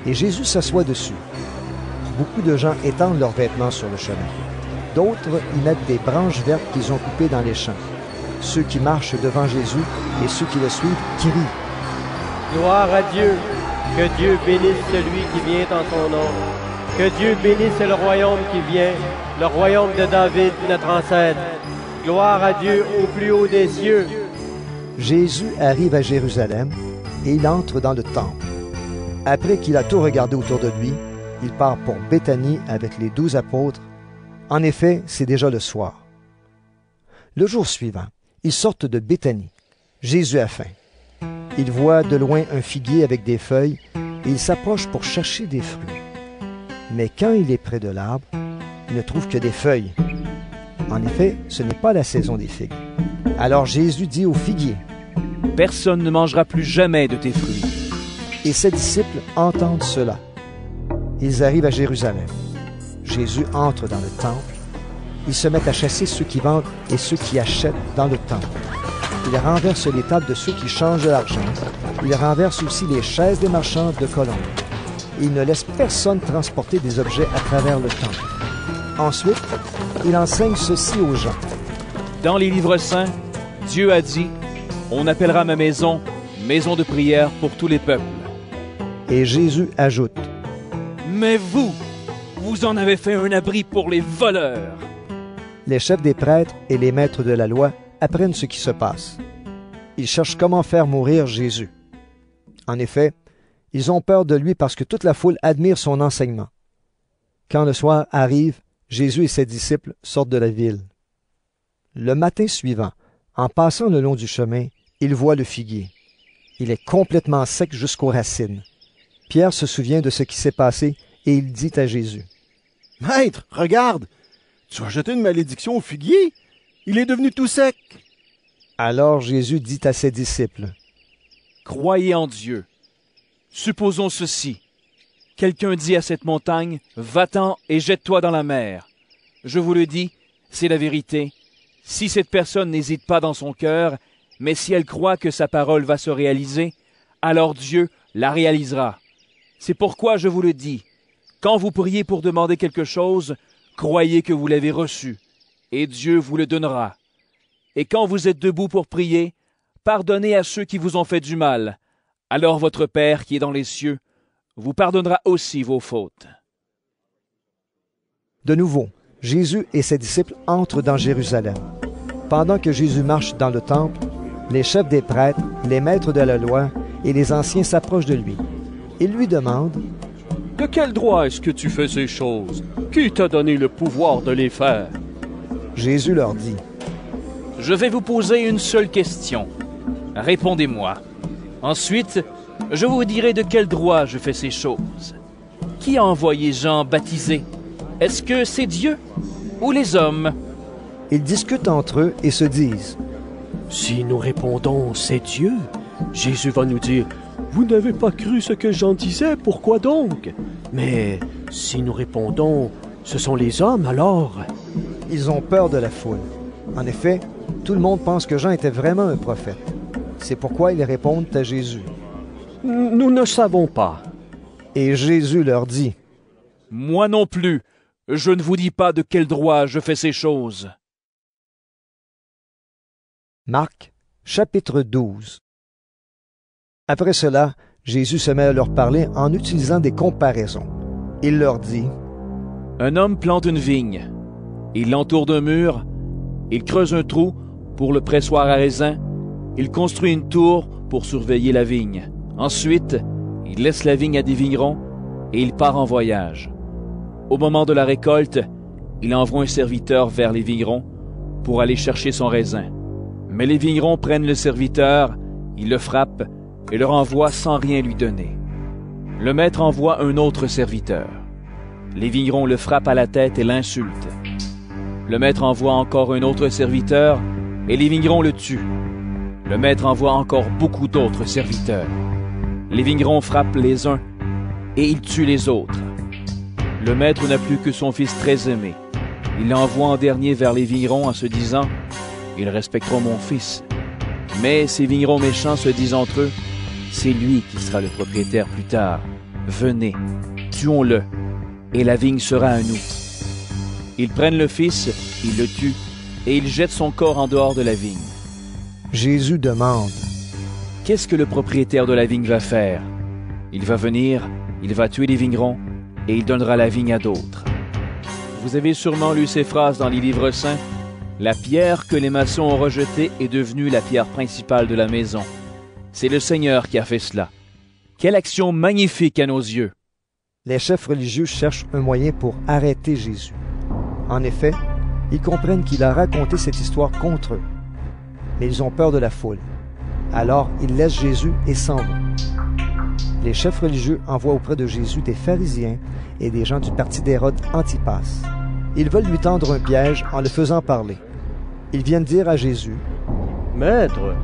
Speaker 1: et Jésus s'assoit dessus. Beaucoup de gens étendent leurs vêtements sur le chemin. D'autres y mettent des branches vertes qu'ils ont coupées dans les champs. Ceux qui marchent devant Jésus et ceux qui le suivent crient,
Speaker 12: « Gloire à Dieu! Que Dieu bénisse celui qui vient en son nom! Que Dieu bénisse le royaume qui vient, le royaume de David, notre ancêtre! Gloire à Dieu au plus haut des cieux! »
Speaker 1: Jésus arrive à Jérusalem et il entre dans le temple. Après qu'il a tout regardé autour de lui, il part pour Béthanie avec les 12 apôtres. En effet, c'est déjà le soir. Le jour suivant, ils sortent de Béthanie. Jésus a faim. Il voit de loin un figuier avec des feuilles et il s'approche pour chercher des fruits. Mais quand il est près de l'arbre, il ne trouve que des feuilles. En effet, ce n'est pas la saison des figues. Alors Jésus dit au figuier,
Speaker 5: « Personne ne mangera plus jamais de tes fruits. »
Speaker 1: Et ses disciples entendent cela. Ils arrivent à Jérusalem. Jésus entre dans le temple. Ils se mettent à chasser ceux qui vendent et ceux qui achètent dans le temple. Il renverse les tables de ceux qui changent de l'argent. Il renverse aussi les chaises des marchands de colombes. Et il ne laisse personne transporter des objets à travers le temple. Ensuite, il enseigne ceci aux gens.
Speaker 5: Dans les livres saints, Dieu a dit, « On appellera ma maison, maison de prière pour tous les peuples. »
Speaker 1: Et Jésus ajoute,
Speaker 5: « Mais vous, vous en avez fait un abri pour les voleurs. »
Speaker 1: Les chefs des prêtres et les maîtres de la loi apprennent ce qui se passe. Ils cherchent comment faire mourir Jésus. En effet, ils ont peur de lui parce que toute la foule admire son enseignement. Quand le soir arrive, Jésus et ses disciples sortent de la ville. Le matin suivant, en passant le long du chemin, ils voient le figuier. Il est complètement sec jusqu'aux racines. Pierre se souvient de ce qui s'est passé et il dit à Jésus,
Speaker 14: « Maître, regarde, tu as jeté une malédiction au figuier. Il est devenu tout sec. »
Speaker 1: Alors Jésus dit à ses disciples,
Speaker 5: « Croyez en Dieu. Supposons ceci. Quelqu'un dit à cette montagne, « Va-t'en et jette-toi dans la mer. » Je vous le dis, c'est la vérité. Si cette personne n'hésite pas dans son cœur, mais si elle croit que sa parole va se réaliser, alors Dieu la réalisera. C'est pourquoi je vous le dis. Quand vous priez pour demander quelque chose, croyez que vous l'avez reçu, et Dieu vous le donnera. Et quand vous êtes debout pour prier, pardonnez à ceux qui vous ont fait du mal. Alors votre Père qui est dans les cieux vous pardonnera aussi vos fautes. »
Speaker 1: De nouveau, Jésus et ses disciples entrent dans Jérusalem. Pendant que Jésus marche dans le temple, les chefs des prêtres, les maîtres de la loi et les anciens s'approchent de lui. Ils lui demandent,
Speaker 10: « De quel droit est-ce que tu fais ces choses? Qui t'a donné le pouvoir de les faire? »
Speaker 1: Jésus leur dit,
Speaker 5: « Je vais vous poser une seule question. Répondez-moi. Ensuite, je vous dirai de quel droit je fais ces choses. Qui a envoyé Jean baptiser? Est-ce que c'est Dieu ou les hommes? »
Speaker 1: Ils discutent entre eux et se disent,
Speaker 10: « Si nous répondons « c'est Dieu », Jésus va nous dire « Vous n'avez pas cru ce que Jean disait, pourquoi donc? Mais si nous répondons « ce sont les hommes », alors... »
Speaker 1: Ils ont peur de la foule. En effet, tout le monde pense que Jean était vraiment un prophète. C'est pourquoi ils répondent à Jésus.
Speaker 10: « Nous ne savons pas. »
Speaker 1: Et Jésus leur dit,
Speaker 5: « Moi non plus, je ne vous dis pas de quel droit je fais ces choses. »
Speaker 1: Marc, chapitre 12. Après cela, Jésus se met à leur parler en utilisant des comparaisons. Il leur dit,
Speaker 5: « Un homme plante une vigne. Il l'entoure d'un mur. Il creuse un trou pour le pressoir à raisin. Il construit une tour pour surveiller la vigne. Ensuite, il laisse la vigne à des vignerons et il part en voyage. Au moment de la récolte, il envoie un serviteur vers les vignerons pour aller chercher son raisin. Mais les vignerons prennent le serviteur, ils le frappent et le renvoient sans rien lui donner. Le maître envoie un autre serviteur. Les vignerons le frappent à la tête et l'insultent. Le maître envoie encore un autre serviteur et les vignerons le tuent. Le maître envoie encore beaucoup d'autres serviteurs. Les vignerons frappent les uns et ils tuent les autres. Le maître n'a plus que son fils très aimé. Il l'envoie en dernier vers les vignerons en se disant « Ils respecteront mon fils. » Mais ces vignerons méchants se disent entre eux « C'est lui qui sera le propriétaire plus tard. Venez, tuons-le, et la vigne sera à nous. » Ils prennent le fils, ils le tuent, et ils jettent son corps en dehors de la vigne.
Speaker 1: Jésus demande,
Speaker 5: « Qu'est-ce que le propriétaire de la vigne va faire? Il va venir, il va tuer les vignerons, et il donnera la vigne à d'autres. » Vous avez sûrement lu ces phrases dans les livres saints. La pierre que les maçons ont rejetée est devenue la pierre principale de la maison. C'est le Seigneur qui a fait cela. Quelle action magnifique à nos yeux!
Speaker 1: Les chefs religieux cherchent un moyen pour arrêter Jésus. En effet, ils comprennent qu'il a raconté cette histoire contre eux. Mais ils ont peur de la foule. Alors, ils laissent Jésus et s'en vont. Les chefs religieux envoient auprès de Jésus des pharisiens et des gens du parti d'Hérode Antipas. Ils veulent lui tendre un piège en le faisant parler. Ils viennent dire à Jésus,
Speaker 18: « Maître,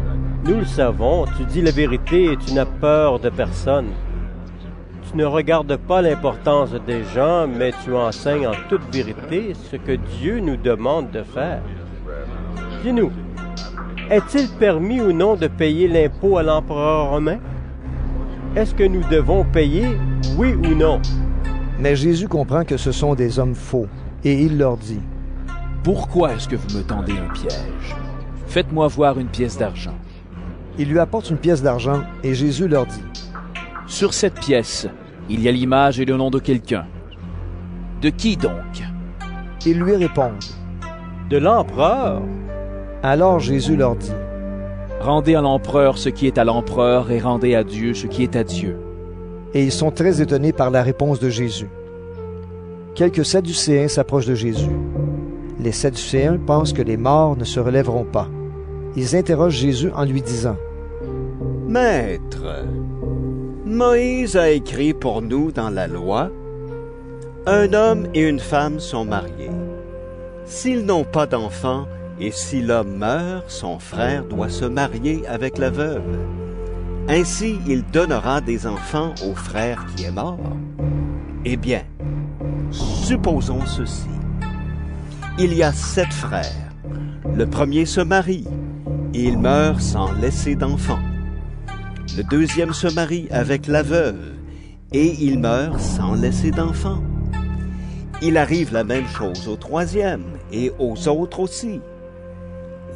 Speaker 18: nous le savons, tu dis la vérité et tu n'as peur de personne. Tu ne regardes pas l'importance des gens, mais tu enseignes en toute vérité ce que Dieu nous demande de faire. Dis-nous, est-il permis ou non de payer l'impôt à l'empereur romain? Est-ce que nous devons payer, oui ou non? »
Speaker 1: Mais Jésus comprend que ce sont des hommes faux, et il leur dit, «
Speaker 5: Pourquoi est-ce que vous me tendez un piège? Faites-moi voir une pièce d'argent.
Speaker 1: Ils lui apportent une pièce d'argent et Jésus leur dit,
Speaker 5: Sur cette pièce, il y a l'image et le nom de quelqu'un. De qui donc?
Speaker 1: Ils lui répondent,
Speaker 18: De l'empereur.
Speaker 1: Alors Jésus leur dit,
Speaker 5: Rendez à l'empereur ce qui est à l'empereur et rendez à Dieu ce qui est à Dieu.
Speaker 1: Et ils sont très étonnés par la réponse de Jésus. Quelques Sadducéens s'approchent de Jésus. Les Sadducéens pensent que les morts ne se relèveront pas. Ils interrogent Jésus en lui disant,
Speaker 21: Maître, Moïse a écrit pour nous dans la loi, un homme et une femme sont mariés. S'ils n'ont pas d'enfants et si l'homme meurt, son frère doit se marier avec la veuve. Ainsi, il donnera des enfants au frère qui est mort. Eh bien, supposons ceci. Il y a 7 frères. Le premier se marie et il meurt sans laisser d'enfants. Le deuxième se marie avec la veuve et il meurt sans laisser d'enfants. Il arrive la même chose au troisième et aux autres aussi.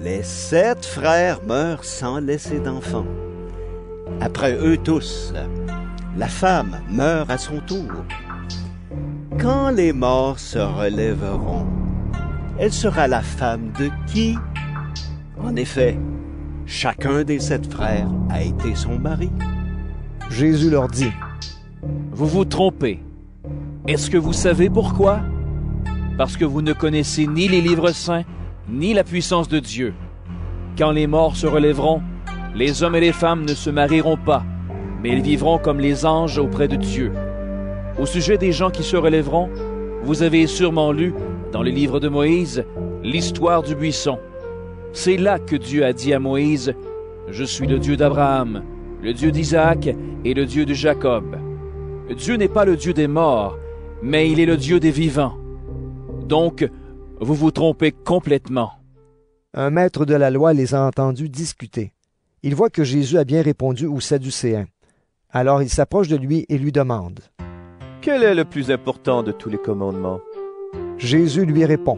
Speaker 21: Les 7 frères meurent sans laisser d'enfants. Après eux tous, la femme meurt à son tour. Quand les morts se relèveront, elle sera la femme de qui? En effet, chacun des 7 frères a été son mari.
Speaker 1: Jésus leur dit,
Speaker 5: Vous vous trompez. Est-ce que vous savez pourquoi? Parce que vous ne connaissez ni les livres saints, ni la puissance de Dieu. Quand les morts se relèveront, les hommes et les femmes ne se marieront pas, mais ils vivront comme les anges auprès de Dieu. Au sujet des gens qui se relèveront, vous avez sûrement lu, dans le livre de Moïse, l'histoire du buisson. C'est là que Dieu a dit à Moïse, « Je suis le Dieu d'Abraham, le Dieu d'Isaac et le Dieu de Jacob. » Dieu n'est pas le Dieu des morts, mais il est le Dieu des vivants. Donc, vous vous trompez complètement.
Speaker 1: Un maître de la loi les a entendus discuter. Il voit que Jésus a bien répondu aux Sadducéens. Alors il s'approche de lui et lui demande,
Speaker 16: Quel est le plus important de tous les commandements?
Speaker 1: Jésus lui répond,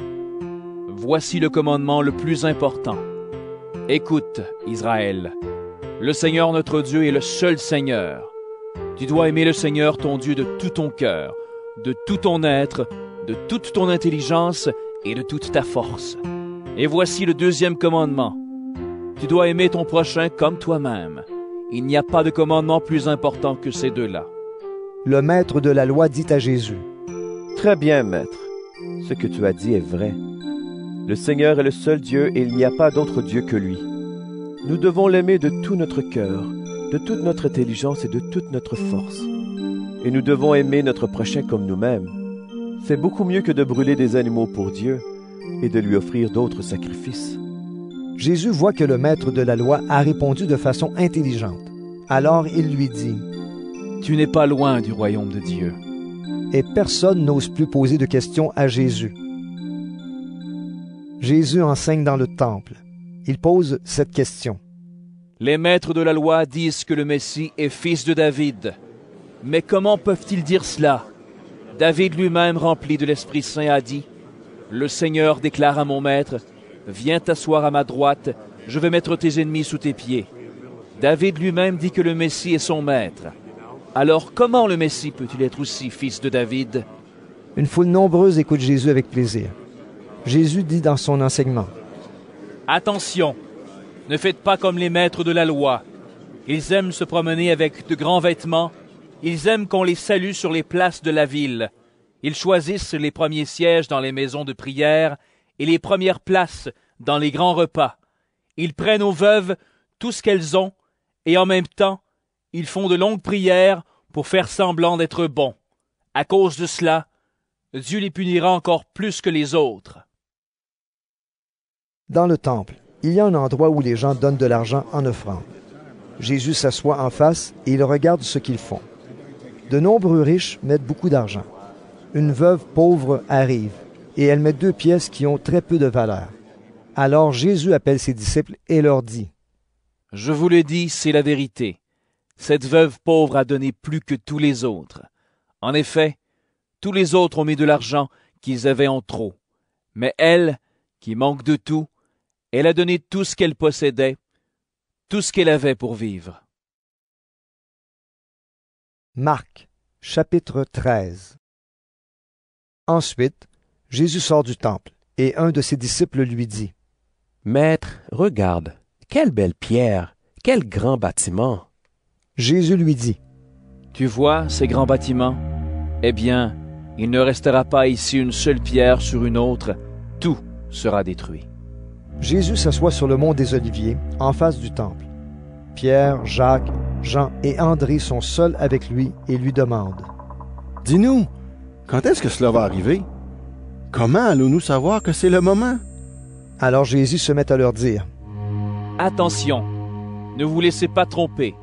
Speaker 5: Voici le commandement le plus important. Écoute, Israël, le Seigneur notre Dieu est le seul Seigneur. Tu dois aimer le Seigneur ton Dieu de tout ton cœur, de tout ton être, de toute ton intelligence et de toute ta force. Et voici le deuxième commandement. Tu dois aimer ton prochain comme toi-même. Il n'y a pas de commandement plus important que ces deux-là.
Speaker 1: Le maître de la loi dit à Jésus,
Speaker 16: Très bien, maître. Ce que tu as dit est vrai. Le Seigneur est le seul Dieu et il n'y a pas d'autre Dieu que lui. Nous devons l'aimer de tout notre cœur, de toute notre intelligence et de toute notre force. Et nous devons aimer notre prochain comme nous-mêmes. C'est beaucoup mieux que de brûler des animaux pour Dieu et de lui offrir d'autres sacrifices.
Speaker 1: Jésus voit que le maître de la loi a répondu de façon intelligente. Alors il lui dit,
Speaker 5: Tu n'es pas loin du royaume de Dieu.
Speaker 1: Et personne n'ose plus poser de questions à Jésus. Jésus enseigne dans le temple. Il pose cette question.
Speaker 5: Les maîtres de la loi disent que le Messie est fils de David. Mais comment peuvent-ils dire cela? David lui-même, rempli de l'Esprit Saint, a dit, « Le Seigneur déclare à mon maître, « Viens t'asseoir à ma droite, je vais mettre tes ennemis sous tes pieds. » David lui-même dit que le Messie est son maître. Alors comment le Messie peut-il être aussi fils de David?
Speaker 1: Une foule nombreuse écoute Jésus avec plaisir. Jésus dit dans son enseignement,
Speaker 5: « Attention, ne faites pas comme les maîtres de la loi. Ils aiment se promener avec de grands vêtements. Ils aiment qu'on les salue sur les places de la ville. Ils choisissent les premiers sièges dans les maisons de prière et les premières places dans les grands repas. Ils prennent aux veuves tout ce qu'elles ont et en même temps, ils font de longues prières pour faire semblant d'être bons. À cause de cela, Dieu les punira encore plus que les autres. »
Speaker 1: Dans le temple, il y a un endroit où les gens donnent de l'argent en offrande. Jésus s'assoit en face et il regarde ce qu'ils font. De nombreux riches mettent beaucoup d'argent. Une veuve pauvre arrive et elle met 2 pièces qui ont très peu de valeur. Alors Jésus appelle ses disciples et leur dit, «
Speaker 5: Je vous le dis, c'est la vérité. Cette veuve pauvre a donné plus que tous les autres. En effet, tous les autres ont mis de l'argent qu'ils avaient en trop. Mais elle, qui manque de tout, elle a donné tout ce qu'elle possédait, tout ce qu'elle avait pour vivre.
Speaker 1: Marc, chapitre 13. Ensuite, Jésus sort du temple, et un de ses disciples lui dit, «
Speaker 17: Maître, regarde, quelle belle pierre, quel grand bâtiment! »
Speaker 1: Jésus lui dit,
Speaker 5: « Tu vois ces grands bâtiments? Eh bien, il ne restera pas ici une seule pierre sur une autre, tout sera détruit. »
Speaker 1: Jésus s'assoit sur le mont des Oliviers, en face du temple. Pierre, Jacques, Jean et André sont seuls avec lui et lui demandent, «
Speaker 14: Dis-nous, quand est-ce que cela va arriver? Comment allons-nous savoir que c'est le moment? »
Speaker 1: Alors Jésus se met à leur dire,
Speaker 5: « Attention, ne vous laissez pas tromper.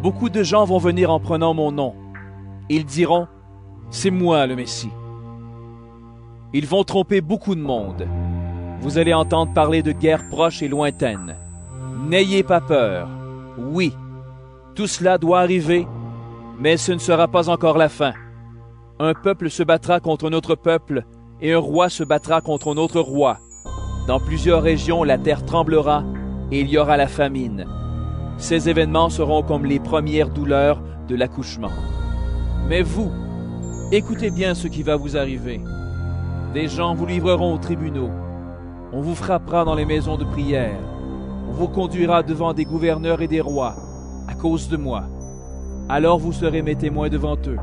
Speaker 5: Beaucoup de gens vont venir en prenant mon nom. Ils diront, « C'est moi le Messie. » Ils vont tromper beaucoup de monde. Vous allez entendre parler de guerres proches et lointaines. N'ayez pas peur. Oui, tout cela doit arriver, mais ce ne sera pas encore la fin. Un peuple se battra contre un autre peuple, et un roi se battra contre un autre roi. Dans plusieurs régions, la terre tremblera, et il y aura la famine. Ces événements seront comme les premières douleurs de l'accouchement. Mais vous, écoutez bien ce qui va vous arriver. Des gens vous livreront aux tribunaux. On vous frappera dans les maisons de prière. On vous conduira devant des gouverneurs et des rois, à cause de moi. Alors vous serez mes témoins devant eux.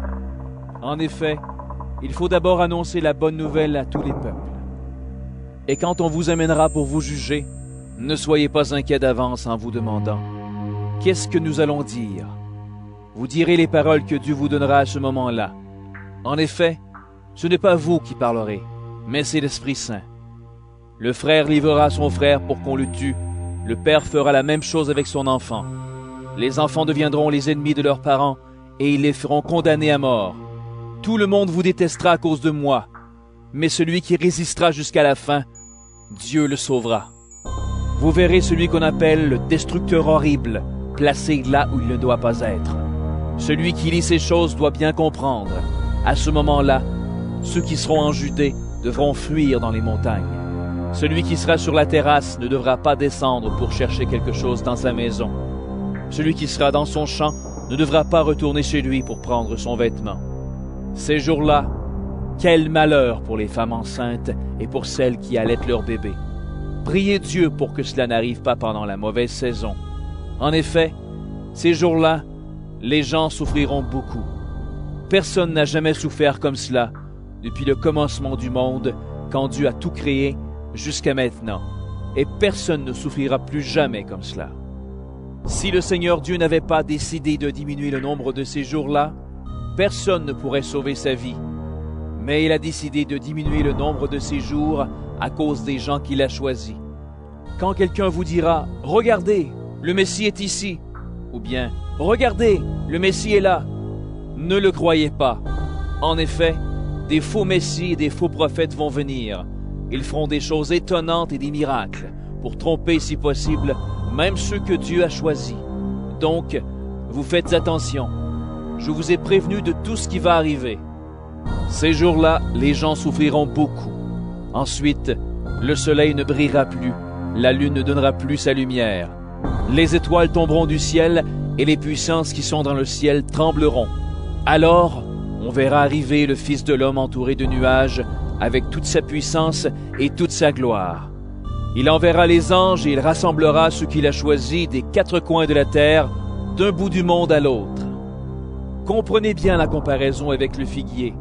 Speaker 5: En effet, il faut d'abord annoncer la bonne nouvelle à tous les peuples. Et quand on vous amènera pour vous juger, ne soyez pas inquiets d'avance en vous demandant « Qu'est-ce que nous allons dire ?» Vous direz les paroles que Dieu vous donnera à ce moment-là. En effet, ce n'est pas vous qui parlerez, mais c'est l'Esprit Saint. Le frère livrera son frère pour qu'on le tue. Le père fera la même chose avec son enfant. Les enfants deviendront les ennemis de leurs parents et ils les feront condamner à mort. Tout le monde vous détestera à cause de moi, mais celui qui résistera jusqu'à la fin, Dieu le sauvera. Vous verrez celui qu'on appelle le destructeur horrible, placé là où il ne doit pas être. Celui qui lit ces choses doit bien comprendre. À ce moment-là, ceux qui seront en Judée devront fuir dans les montagnes. Celui qui sera sur la terrasse ne devra pas descendre pour chercher quelque chose dans sa maison. Celui qui sera dans son champ ne devra pas retourner chez lui pour prendre son vêtement. Ces jours-là, quel malheur pour les femmes enceintes et pour celles qui allaitent leur bébé. Priez Dieu pour que cela n'arrive pas pendant la mauvaise saison. En effet, ces jours-là, les gens souffriront beaucoup. Personne n'a jamais souffert comme cela depuis le commencement du monde, quand Dieu a tout créé, jusqu'à maintenant, et personne ne souffrira plus jamais comme cela. Si le Seigneur Dieu n'avait pas décidé de diminuer le nombre de ces jours-là, personne ne pourrait sauver sa vie. Mais il a décidé de diminuer le nombre de ces jours à cause des gens qu'il a choisis. Quand quelqu'un vous dira « Regardez, le Messie est ici » ou bien « Regardez, le Messie est là », ne le croyez pas. En effet, des faux messies et des faux prophètes vont venir. Ils feront des choses étonnantes et des miracles, pour tromper si possible même ceux que Dieu a choisis. Donc, vous faites attention. Je vous ai prévenu de tout ce qui va arriver. Ces jours-là, les gens souffriront beaucoup. Ensuite, le soleil ne brillera plus, la lune ne donnera plus sa lumière. Les étoiles tomberont du ciel et les puissances qui sont dans le ciel trembleront. Alors, on verra arriver le Fils de l'homme entouré de nuages, avec toute sa puissance et toute sa gloire. Il enverra les anges et il rassemblera ceux qu'il a choisis des quatre coins de la terre, d'un bout du monde à l'autre. Comprenez bien la comparaison avec le figuier.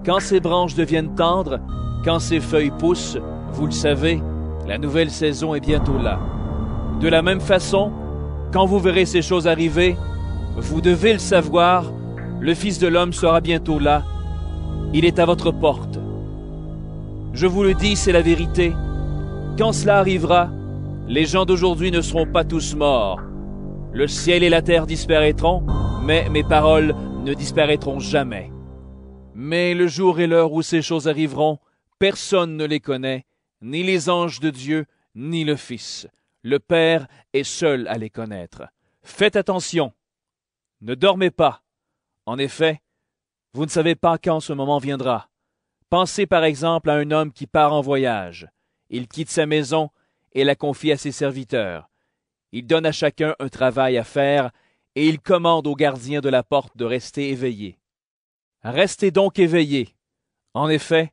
Speaker 5: Quand ses branches deviennent tendres, quand ses feuilles poussent, vous le savez, la nouvelle saison est bientôt là. De la même façon, quand vous verrez ces choses arriver, vous devez le savoir, le Fils de l'homme sera bientôt là. Il est à votre porte. Je vous le dis, c'est la vérité. Quand cela arrivera, les gens d'aujourd'hui ne seront pas tous morts. Le ciel et la terre disparaîtront, mais mes paroles ne disparaîtront jamais. Mais le jour et l'heure où ces choses arriveront, personne ne les connaît, ni les anges de Dieu, ni le Fils. Le Père est seul à les connaître. Faites attention. Ne dormez pas. En effet, vous ne savez pas quand ce moment viendra. Pensez par exemple à un homme qui part en voyage. Il quitte sa maison et la confie à ses serviteurs. Il donne à chacun un travail à faire et il commande aux gardiens de la porte de rester éveillés. Restez donc éveillés. En effet,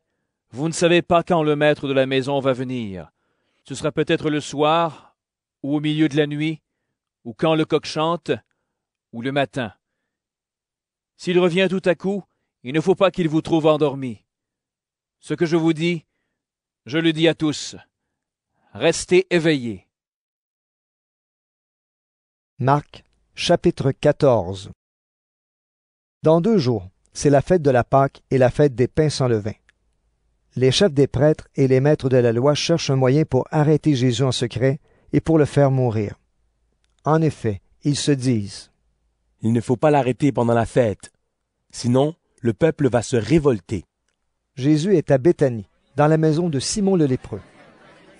Speaker 5: vous ne savez pas quand le maître de la maison va venir. Ce sera peut-être le soir, ou au milieu de la nuit, ou quand le coq chante, ou le matin. S'il revient tout à coup, il ne faut pas qu'il vous trouve endormis. Ce que je vous dis, je le dis à tous. Restez éveillés.
Speaker 1: Marc, chapitre 14. Dans 2 jours, c'est la fête de la Pâque et la fête des pains sans levain. Les chefs des prêtres et les maîtres de la loi cherchent un moyen pour arrêter Jésus en secret et pour le faire mourir. En effet, ils se disent:
Speaker 17: Il ne faut pas l'arrêter pendant la fête, sinon le peuple va se révolter.
Speaker 1: Jésus est à Béthanie, dans la maison de Simon le lépreux.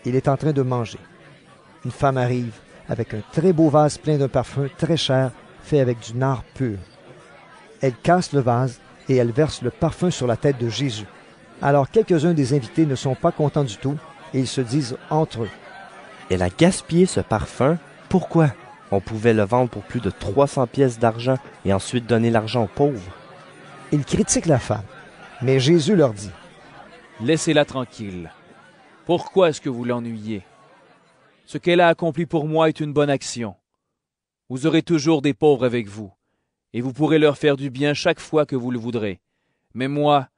Speaker 1: Il est en train de manger. Une femme arrive avec un très beau vase plein d'un parfum très cher fait avec du nard pur. Elle casse le vase et elle verse le parfum sur la tête de Jésus. Alors quelques-uns des invités ne sont pas contents du tout et ils se disent entre eux:
Speaker 8: Elle a gaspillé ce parfum. Pourquoi? On pouvait le vendre pour plus de 300 pièces d'argent et ensuite donner l'argent aux pauvres.
Speaker 1: Ils critiquent la femme, mais Jésus leur dit:
Speaker 5: Laissez-la tranquille. Pourquoi est-ce que vous l'ennuyez? Ce qu'elle a accompli pour moi est une bonne action. Vous aurez toujours des pauvres avec vous, et vous pourrez leur faire du bien chaque fois que vous le voudrez. Mais moi,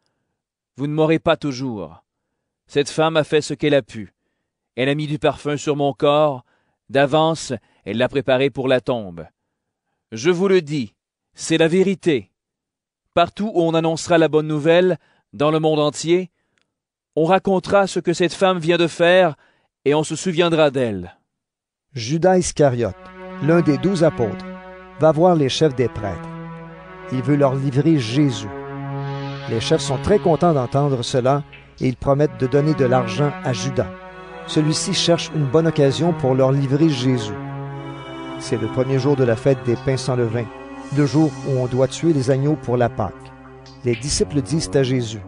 Speaker 5: vous ne m'aurez pas toujours. Cette femme a fait ce qu'elle a pu. Elle a mis du parfum sur mon corps. D'avance, elle l'a préparé pour la tombe. Je vous le dis, c'est la vérité. Partout où on annoncera la bonne nouvelle, dans le monde entier, on racontera ce que cette femme vient de faire et on se souviendra d'elle.
Speaker 1: Judas Iscariote, l'un des 12 apôtres, va voir les chefs des prêtres. Il veut leur livrer Jésus. Les chefs sont très contents d'entendre cela et ils promettent de donner de l'argent à Judas. Celui-ci cherche une bonne occasion pour leur livrer Jésus. C'est le premier jour de la fête des pains sans levain, le jour où on doit tuer les agneaux pour la Pâque. Les disciples disent à Jésus: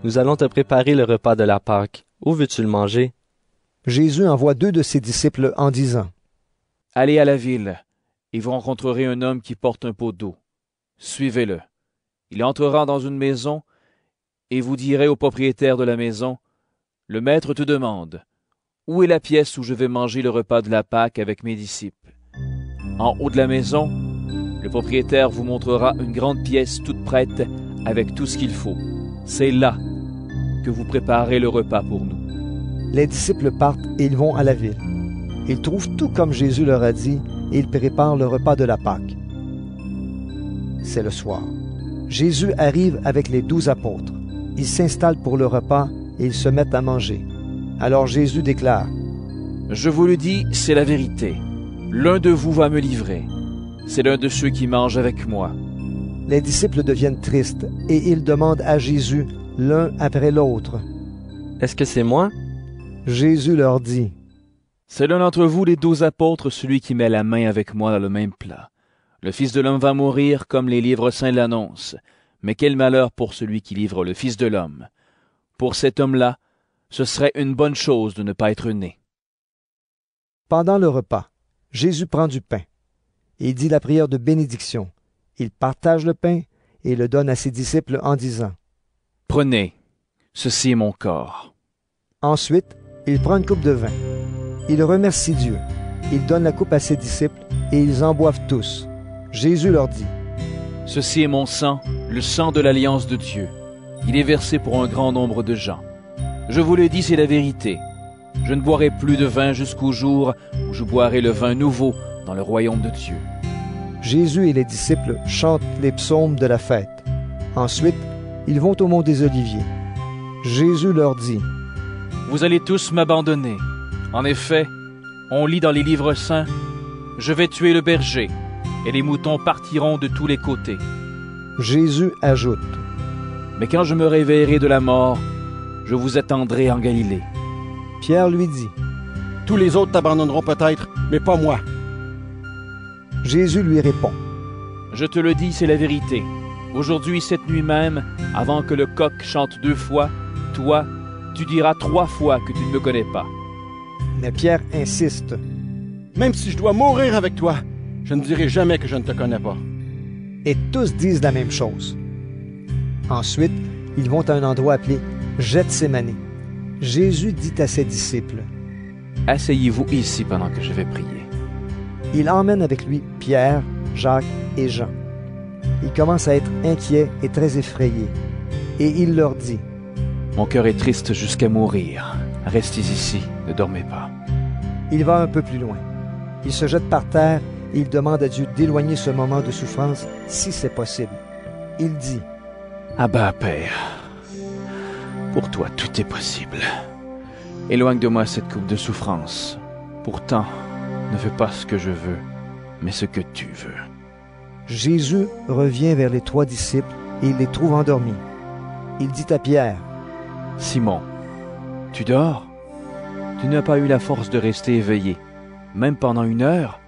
Speaker 8: Nous allons te préparer le repas de la Pâque. Où veux-tu le manger?
Speaker 1: Jésus envoie 2 de ses disciples en disant:
Speaker 5: Allez à la ville, et vous rencontrerez un homme qui porte un pot d'eau. Suivez-le. Il entrera dans une maison, et vous direz au propriétaire de la maison: Le maître te demande: Où est la pièce où je vais manger le repas de la Pâque avec mes disciples? En haut de la maison, le propriétaire vous montrera une grande pièce toute prête avec tout ce qu'il faut. C'est là que vous préparez le repas pour nous.
Speaker 1: Les disciples partent et ils vont à la ville. Ils trouvent tout comme Jésus leur a dit et ils préparent le repas de la Pâque. C'est le soir. Jésus arrive avec les 12 apôtres. Ils s'installent pour le repas et ils se mettent à manger. Alors Jésus déclare:
Speaker 5: Je vous le dis, c'est la vérité. L'un de vous va me livrer. C'est l'un de ceux qui mangent avec moi.
Speaker 1: Les disciples deviennent tristes et ils demandent à Jésus l'un après l'autre:
Speaker 8: Est-ce que c'est moi?
Speaker 1: Jésus leur dit:
Speaker 5: C'est l'un d'entre vous, les 12 apôtres, celui qui met la main avec moi dans le même plat. Le Fils de l'homme va mourir comme les livres saints l'annoncent. Mais quel malheur pour celui qui livre le Fils de l'homme. Pour cet homme-là, ce serait une bonne chose de ne pas être né.
Speaker 1: Pendant le repas, Jésus prend du pain. Il dit la prière de bénédiction. Il partage le pain et le donne à ses disciples en disant:
Speaker 5: Prenez, ceci est mon corps.
Speaker 1: Ensuite, il prend une coupe de vin. Il remercie Dieu. Il donne la coupe à ses disciples et ils en boivent tous. Jésus leur dit:
Speaker 5: Ceci est mon sang, le sang de l'alliance de Dieu. Il est versé pour un grand nombre de gens. Je vous le dis, c'est la vérité. Je ne boirai plus de vin jusqu'au jour où je boirai le vin nouveau dans le royaume de Dieu.
Speaker 1: Jésus et les disciples chantent les psaumes de la fête. Ensuite, ils vont au mont des Oliviers. Jésus leur dit:
Speaker 5: Vous allez tous m'abandonner. En effet, on lit dans les livres saints: Je vais tuer le berger, et les moutons partiront de tous les côtés.
Speaker 1: Jésus ajoute:
Speaker 5: Mais quand je me réveillerai de la mort, je vous attendrai en Galilée.
Speaker 1: Pierre lui dit:
Speaker 14: Tous les autres t'abandonneront peut-être, mais pas moi.
Speaker 1: Jésus lui répond:
Speaker 5: Je te le dis, c'est la vérité. Aujourd'hui, cette nuit même, avant que le coq chante 2 fois, toi, tu diras 3 fois que tu ne me connais pas.
Speaker 1: Mais Pierre insiste.
Speaker 14: Même si je dois mourir avec toi, je ne dirai jamais que je ne te connais pas.
Speaker 1: Et tous disent la même chose. Ensuite, ils vont à un endroit appelé Gethsémani. Jésus dit à ses disciples,
Speaker 5: « Asseyez-vous ici pendant que je vais prier. »
Speaker 1: Il emmène avec lui Pierre, Jacques et Jean. Il commence à être inquiet et très effrayé. Et il leur dit,
Speaker 5: « Mon cœur est triste jusqu'à mourir. Restez ici, ne dormez pas. »
Speaker 1: Il va un peu plus loin. Il se jette par terre et il demande à Dieu d'éloigner ce moment de souffrance si c'est possible. Il dit,
Speaker 5: « Abba, Père, pour toi tout est possible. Éloigne de moi cette coupe de souffrance. Pourtant, ne fais pas ce que je veux, mais ce que tu veux. »
Speaker 1: Jésus revient vers les 3 disciples et il les trouve endormis. Il dit à Pierre,
Speaker 5: « Simon, tu dors? Tu n'as pas eu la force de rester éveillé, même pendant 1 heure?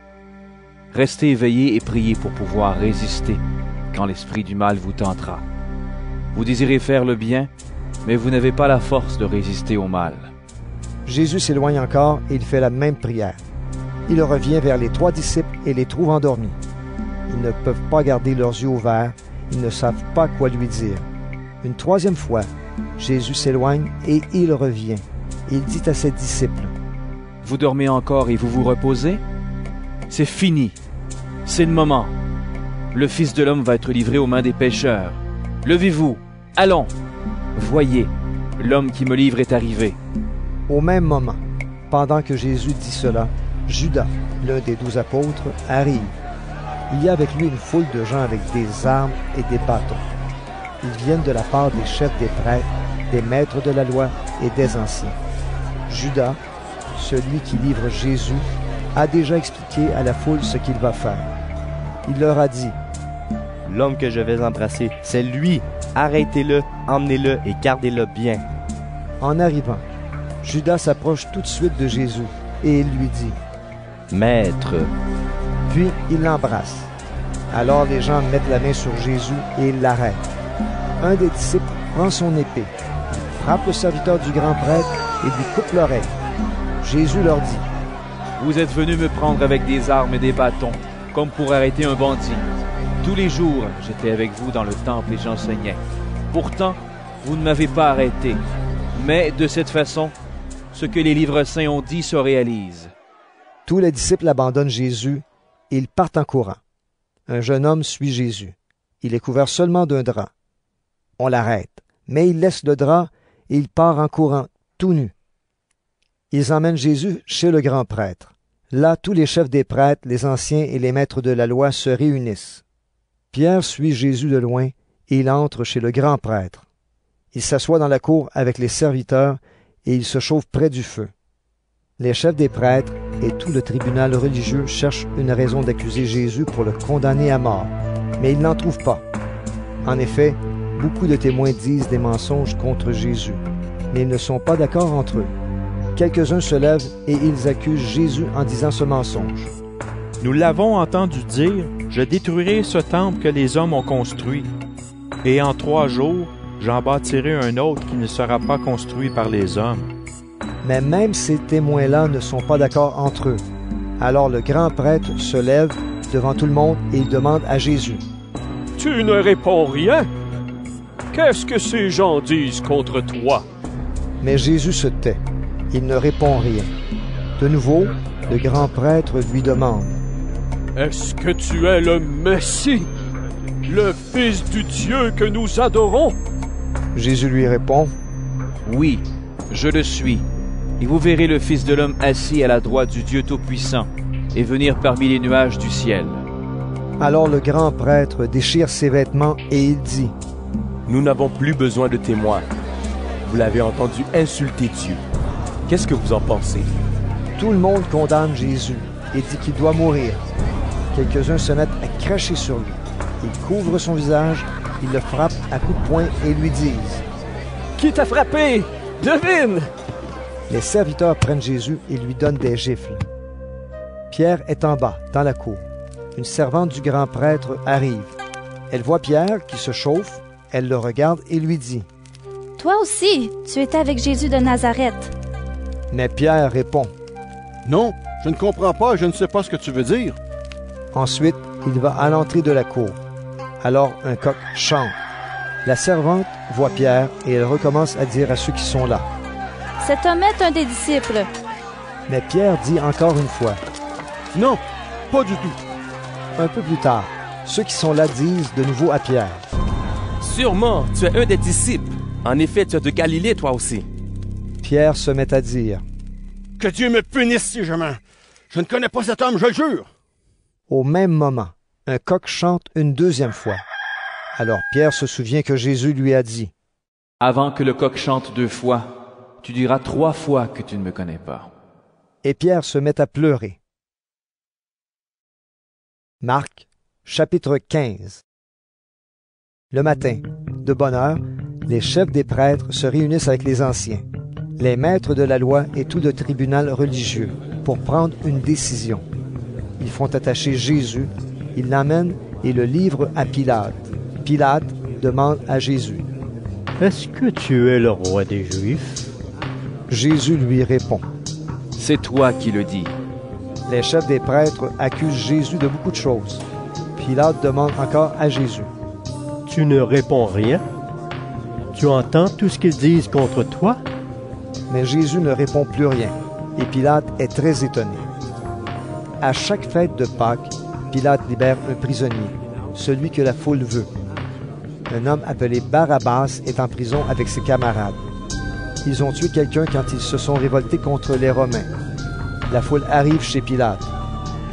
Speaker 5: Restez éveillé et priez pour pouvoir résister quand l'esprit du mal vous tentera. Vous désirez faire le bien, mais vous n'avez pas la force de résister au mal. »
Speaker 1: Jésus s'éloigne encore et il fait la même prière. Il revient vers les 3 disciples et les trouve endormis. Ils ne peuvent pas garder leurs yeux ouverts, ils ne savent pas quoi lui dire. Une 3e fois, Jésus s'éloigne et il revient. Il dit à ses disciples,
Speaker 5: « Vous dormez encore et vous vous reposez? C'est fini. C'est le moment. Le Fils de l'homme va être livré aux mains des pécheurs. Levez-vous, allons. Voyez, l'homme qui me livre est arrivé. »
Speaker 1: Au même moment, pendant que Jésus dit cela, Judas, l'un des 12 apôtres, arrive. Il y a avec lui une foule de gens avec des armes et des bâtons. Ils viennent de la part des chefs des prêtres, des maîtres de la loi et des anciens. Judas, celui qui livre Jésus, a déjà expliqué à la foule ce qu'il va faire. Il leur a dit,
Speaker 8: « L'homme que je vais embrasser, c'est lui. Arrêtez-le, emmenez-le et gardez-le bien. »
Speaker 1: En arrivant, Judas s'approche tout de suite de Jésus et il lui dit, «
Speaker 8: Maître. »
Speaker 1: Puis il l'embrasse. Alors les gens mettent la main sur Jésus et ils l'arrêtent. Un des disciples prend son épée, frappe le serviteur du grand prêtre et lui coupe l'oreille. Jésus leur dit,
Speaker 5: « Vous êtes venus me prendre avec des armes et des bâtons, comme pour arrêter un bandit. Tous les jours, j'étais avec vous dans le temple et j'enseignais. Pourtant, vous ne m'avez pas arrêté. Mais de cette façon, ce que les livres saints ont dit se réalise. »
Speaker 1: Tous les disciples abandonnent Jésus et ils partent en courant. Un jeune homme suit Jésus. Il est couvert seulement d'un drap. On l'arrête, mais il laisse le drap et il part en courant, tout nu. Ils emmènent Jésus chez le grand prêtre. Là, tous les chefs des prêtres, les anciens et les maîtres de la loi se réunissent. Pierre suit Jésus de loin et il entre chez le grand prêtre. Il s'assoit dans la cour avec les serviteurs et il se chauffe près du feu. Les chefs des prêtres et tout le tribunal religieux cherchent une raison d'accuser Jésus pour le condamner à mort, mais ils n'en trouvent pas. En effet, beaucoup de témoins disent des mensonges contre Jésus, mais ils ne sont pas d'accord entre eux. Quelques-uns se lèvent et ils accusent Jésus en disant ce mensonge.
Speaker 9: « Nous l'avons entendu dire, je détruirai ce temple que les hommes ont construit, et en 3 jours, j'en bâtirai un autre qui ne sera pas construit par les hommes. »
Speaker 1: Mais même ces témoins-là ne sont pas d'accord entre eux. Alors le grand prêtre se lève devant tout le monde et il demande à Jésus,
Speaker 10: « Tu ne réponds rien? Qu'est-ce que ces gens disent contre toi? »
Speaker 1: Mais Jésus se tait. Il ne répond rien. De nouveau, le grand prêtre lui demande,
Speaker 10: « Est-ce que tu es le Messie, le Fils du Dieu que nous adorons? »
Speaker 1: Jésus lui répond,
Speaker 5: « Oui, je le suis. Et vous verrez le Fils de l'homme assis à la droite du Dieu Tout-Puissant et venir parmi les nuages du ciel. »
Speaker 1: Alors le grand prêtre déchire ses vêtements et il dit,
Speaker 17: « Nous n'avons plus besoin de témoins. Vous l'avez entendu insulter Dieu. Qu'est-ce que vous en pensez? »
Speaker 1: Tout le monde condamne Jésus et dit qu'il doit mourir. Quelques-uns se mettent à cracher sur lui. Ils couvrent son visage, ils le frappent à coups de poing et lui disent,
Speaker 10: « Qui t'a frappé? Devine! »
Speaker 1: Les serviteurs prennent Jésus et lui donnent des gifles. Pierre est en bas, dans la cour. Une servante du grand prêtre arrive. Elle voit Pierre qui se chauffe, elle le regarde et lui dit, «
Speaker 19: Toi aussi, tu étais avec Jésus de Nazareth.
Speaker 1: Mais Pierre répond,
Speaker 14: Non, je ne comprends pas et je ne sais pas ce que tu veux dire.
Speaker 1: Ensuite, il va à l'entrée de la cour. Alors un coq chante. La servante voit Pierre et elle recommence à dire à ceux qui sont là.
Speaker 19: Cet homme est un des disciples.
Speaker 1: Mais Pierre dit encore une fois,
Speaker 14: Non, pas du tout.
Speaker 1: Un peu plus tard, ceux qui sont là disent de nouveau à Pierre,
Speaker 2: Sûrement, tu es un des disciples. En effet, tu es de Galilée, toi aussi.
Speaker 1: Pierre se met à dire,
Speaker 14: Que Dieu me punisse si je mens. Je ne connais pas cet homme, je le jure.
Speaker 1: Au même moment, un coq chante une deuxième fois. Alors Pierre se souvient que Jésus lui a dit,
Speaker 5: Avant que le coq chante 2 fois, tu diras 3 fois que tu ne me connais pas.
Speaker 1: Et Pierre se met à pleurer. Marc, chapitre 15. Le matin, de bonne heure, les chefs des prêtres se réunissent avec les anciens, les maîtres de la loi et tout le tribunal religieux pour prendre une décision. Ils font attacher Jésus, ils l'emmènent et le livrent à Pilate. Pilate demande à Jésus,
Speaker 18: « Est-ce que tu es le roi des Juifs? »
Speaker 1: Jésus lui répond,
Speaker 5: « C'est toi qui le dis. »
Speaker 1: Les chefs des prêtres accusent Jésus de beaucoup de choses. Pilate demande encore à Jésus,
Speaker 18: « Tu ne réponds rien? Tu entends tout ce qu'ils disent contre toi? »
Speaker 1: Mais Jésus ne répond plus rien, et Pilate est très étonné. À chaque fête de Pâques, Pilate libère un prisonnier, celui que la foule veut. Un homme appelé Barabbas est en prison avec ses camarades. Ils ont tué quelqu'un quand ils se sont révoltés contre les Romains. La foule arrive chez Pilate.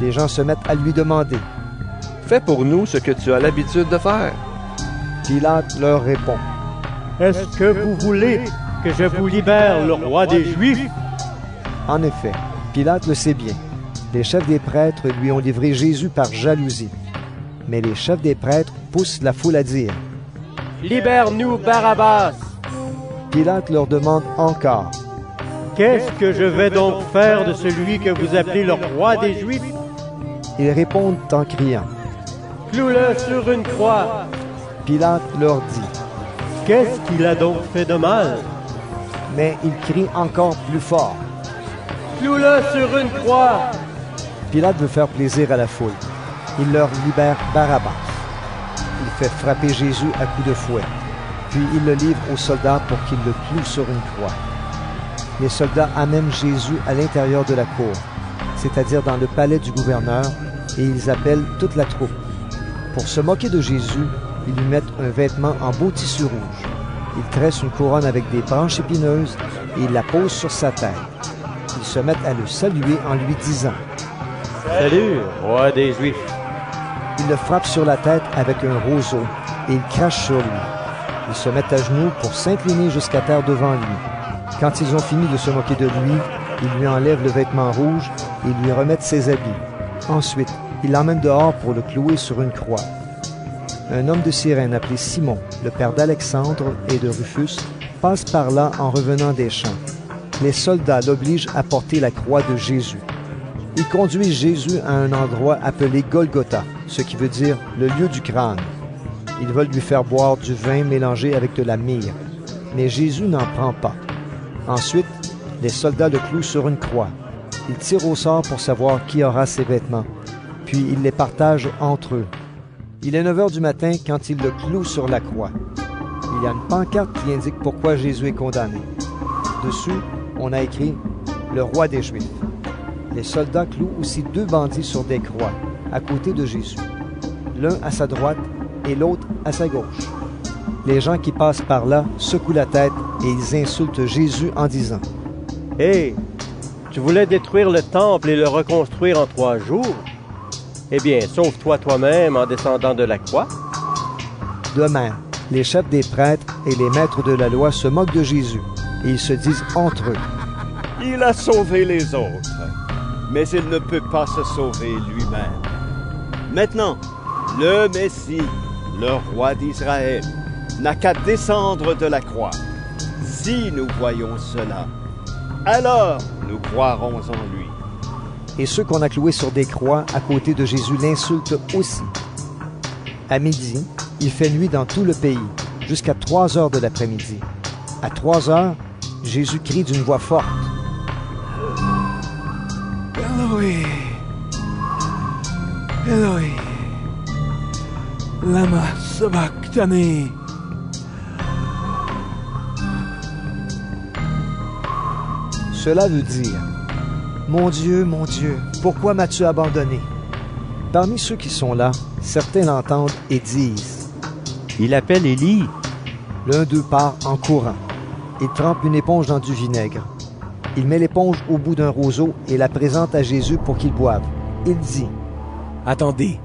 Speaker 1: Les gens se mettent à lui demander,
Speaker 11: « Fais pour nous ce que tu as l'habitude de faire. »
Speaker 1: Pilate leur répond,
Speaker 18: « Est-ce que vous voulez que je vous libère le roi des Juifs? »
Speaker 1: En effet, Pilate le sait bien. Les chefs des prêtres lui ont livré Jésus par jalousie. Mais les chefs des prêtres poussent la foule à dire,
Speaker 12: « Libère-nous Barabbas !»
Speaker 1: Pilate leur demande encore,
Speaker 18: « Qu'est-ce que je vais donc faire de celui que vous appelez le roi des Juifs? »
Speaker 1: Ils répondent en criant,
Speaker 12: « Cloue-le sur une croix !»
Speaker 1: Pilate leur dit,
Speaker 18: « Qu'est-ce qu'il a donc fait de mal? »
Speaker 1: Mais ils crient encore plus fort,
Speaker 12: « Cloue-le sur une croix !»
Speaker 1: Pilate veut faire plaisir à la foule. Il leur libère Barabbas. Il fait frapper Jésus à coups de fouet. Puis il le livre aux soldats pour qu'ils le clouent sur une croix. Les soldats amènent Jésus à l'intérieur de la cour, c'est-à-dire dans le palais du gouverneur, et ils appellent toute la troupe. Pour se moquer de Jésus, ils lui mettent un vêtement en beau tissu rouge. Ils tressent une couronne avec des branches épineuses et ils la posent sur sa tête. Ils se mettent à le saluer en lui disant,
Speaker 18: « Salut, roi des Juifs !»
Speaker 1: Ils le frappent sur la tête avec un roseau et ils crachent sur lui. Ils se mettent à genoux pour s'incliner jusqu'à terre devant lui. Quand ils ont fini de se moquer de lui, ils lui enlèvent le vêtement rouge et lui remettent ses habits. Ensuite, ils l'emmènent dehors pour le clouer sur une croix. Un homme de Cyrène appelé Simon, le père d'Alexandre et de Rufus, passe par là en revenant des champs. Les soldats l'obligent à porter la croix de Jésus. Ils conduisent Jésus à un endroit appelé Golgotha, ce qui veut dire le lieu du crâne. Ils veulent lui faire boire du vin mélangé avec de la myrrhe, mais Jésus n'en prend pas. Ensuite, les soldats le clouent sur une croix. Ils tirent au sort pour savoir qui aura ses vêtements, puis ils les partagent entre eux. Il est 9 heures du matin quand ils le clouent sur la croix. Il y a une pancarte qui indique pourquoi Jésus est condamné. Dessus, on a écrit « Le roi des Juifs ». Les soldats clouent aussi 2 bandits sur des croix, à côté de Jésus, l'un à sa droite et l'autre à sa gauche. Les gens qui passent par là secouent la tête et ils insultent Jésus en disant «
Speaker 18: Hé, tu voulais détruire le temple et le reconstruire en 3 jours? Eh bien, sauve-toi toi-même en descendant de la croix. »
Speaker 1: De même, les chefs des prêtres et les maîtres de la loi se moquent de Jésus et ils se disent entre eux
Speaker 21: « Il a sauvé les autres, mais il ne peut pas se sauver lui-même. Maintenant, le Messie, le roi d'Israël, n'a qu'à descendre de la croix. Si nous voyons cela, alors nous croirons en lui. »
Speaker 1: Et ceux qu'on a cloués sur des croix à côté de Jésus l'insultent aussi. À midi, il fait nuit dans tout le pays, jusqu'à 3 heures de l'après-midi. À 3 heures, Jésus crie d'une voix forte.
Speaker 17: Eloi, Eloi, lama sabachthani.
Speaker 1: Cela veut dire, mon Dieu, pourquoi m'as-tu abandonné? Parmi ceux qui sont là, certains l'entendent et disent,
Speaker 8: il appelle Élie.
Speaker 1: L'un d'eux part en courant. Il trempe une éponge dans du vinaigre. Il met l'éponge au bout d'un roseau et la présente à Jésus pour qu'il boive. Il dit,
Speaker 17: attendez,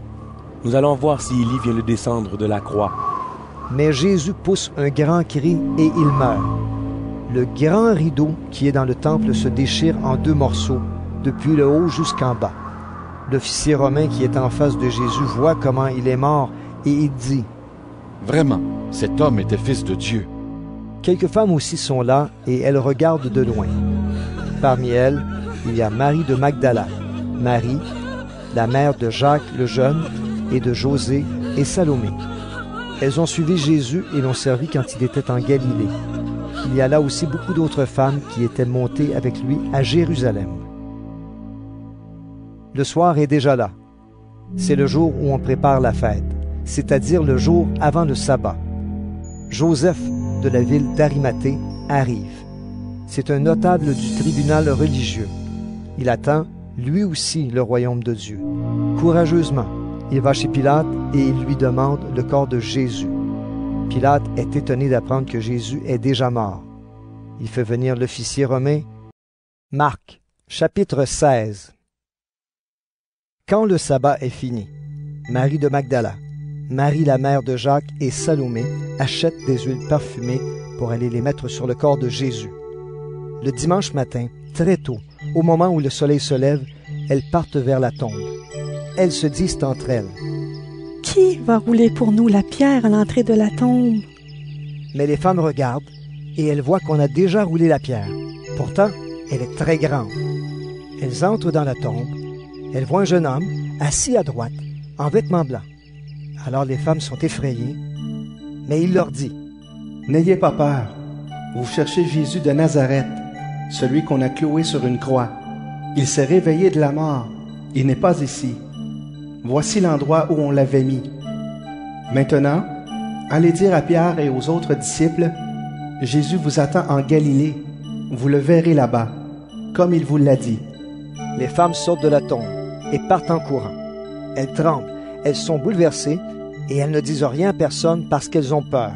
Speaker 17: nous allons voir si Élie vient le descendre de la croix.
Speaker 1: Mais Jésus pousse un grand cri et il meurt. Le grand rideau qui est dans le temple se déchire en 2 morceaux, depuis le haut jusqu'en bas. L'officier romain qui est en face de Jésus voit comment il est mort et il dit,
Speaker 13: vraiment, cet homme était fils de Dieu.
Speaker 1: Quelques femmes aussi sont là et elles regardent de loin. Parmi elles, il y a Marie de Magdala, Marie, la mère de Jacques le jeune, et de José et Salomé. Elles ont suivi Jésus et l'ont servi quand il était en Galilée. Il y a là aussi beaucoup d'autres femmes qui étaient montées avec lui à Jérusalem. Le soir est déjà là. C'est le jour où on prépare la fête, c'est-à-dire le jour avant le sabbat. Joseph de la ville d'Arimathée arrive. C'est un notable du tribunal religieux. Il attend, lui aussi, le royaume de Dieu. Courageusement, il va chez Pilate et il lui demande le corps de Jésus. Pilate est étonné d'apprendre que Jésus est déjà mort. Il fait venir l'officier romain. Marc, chapitre 16. Quand le sabbat est fini, Marie de Magdala, Marie la mère de Jacques et Salomé achètent des huiles parfumées pour aller les mettre sur le corps de Jésus. Le dimanche matin, très tôt, au moment où le soleil se lève, elles partent vers la tombe. Elles se disent entre elles, «
Speaker 15: Qui va rouler pour nous la pierre à l'entrée de la tombe? »
Speaker 1: Mais les femmes regardent et elles voient qu'on a déjà roulé la pierre. Pourtant, elle est très grande. Elles entrent dans la tombe. Elles voient un jeune homme, assis à droite, en vêtements blancs. Alors les femmes sont effrayées, mais il leur dit,
Speaker 6: « N'ayez pas peur. Vous cherchez Jésus de Nazareth, celui qu'on a cloué sur une croix. Il s'est réveillé de la mort. Il n'est pas ici. Voici l'endroit où on l'avait mis. Maintenant, allez dire à Pierre et aux autres disciples, Jésus vous attend en Galilée. Vous le verrez là-bas, comme il vous l'a dit. »
Speaker 1: Les femmes sortent de la tombe et partent en courant. Elles tremblent, elles sont bouleversées et elles ne disent rien à personne parce qu'elles ont peur.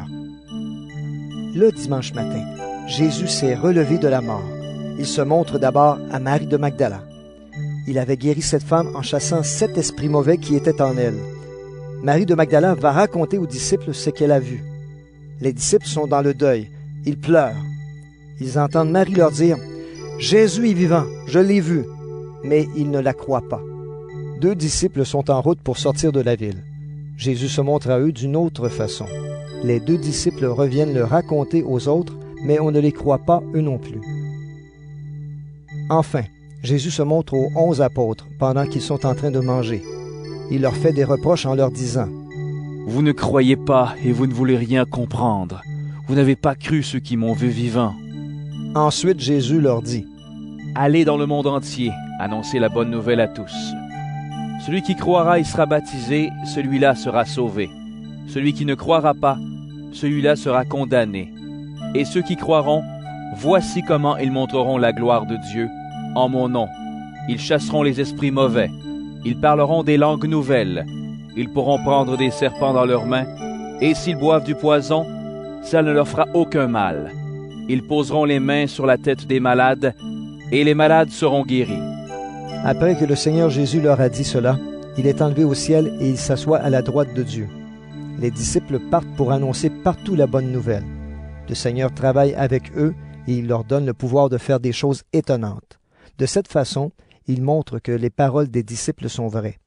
Speaker 1: Le dimanche matin, Jésus s'est relevé de la mort. Il se montre d'abord à Marie de Magdala. Il avait guéri cette femme en chassant 7 esprits mauvais qui étaient en elle. Marie de Magdala va raconter aux disciples ce qu'elle a vu. Les disciples sont dans le deuil. Ils pleurent. Ils entendent Marie leur dire « Jésus est vivant, je l'ai vu ». Mais ils ne la croient pas. 2 disciples sont en route pour sortir de la ville. Jésus se montre à eux d'une autre façon. Les 2 disciples reviennent le raconter aux autres, mais on ne les croit pas eux non plus. Enfin, Jésus se montre aux 11 apôtres pendant qu'ils sont en train de manger. Il leur fait des reproches en leur disant «
Speaker 5: Vous ne croyez pas et vous ne voulez rien comprendre. Vous n'avez pas cru ceux qui m'ont vu vivant. »
Speaker 1: Ensuite, Jésus leur dit
Speaker 5: « Allez dans le monde entier, annoncez la bonne nouvelle à tous. Celui qui croira et sera baptisé, celui-là sera sauvé. Celui qui ne croira pas, celui-là sera condamné. Et ceux qui croiront, voici comment ils montreront la gloire de Dieu en mon nom. Ils chasseront les esprits mauvais. Ils parleront des langues nouvelles. Ils pourront prendre des serpents dans leurs mains. Et s'ils boivent du poison, ça ne leur fera aucun mal. Ils poseront les mains sur la tête des malades, et les malades seront guéris. »
Speaker 1: Après que le Seigneur Jésus leur a dit cela, il est enlevé au ciel et il s'assoit à la droite de Dieu. Les disciples partent pour annoncer partout la bonne nouvelle. Le Seigneur travaille avec eux et il leur donne le pouvoir de faire des choses étonnantes. De cette façon, il montre que les paroles des disciples sont vraies.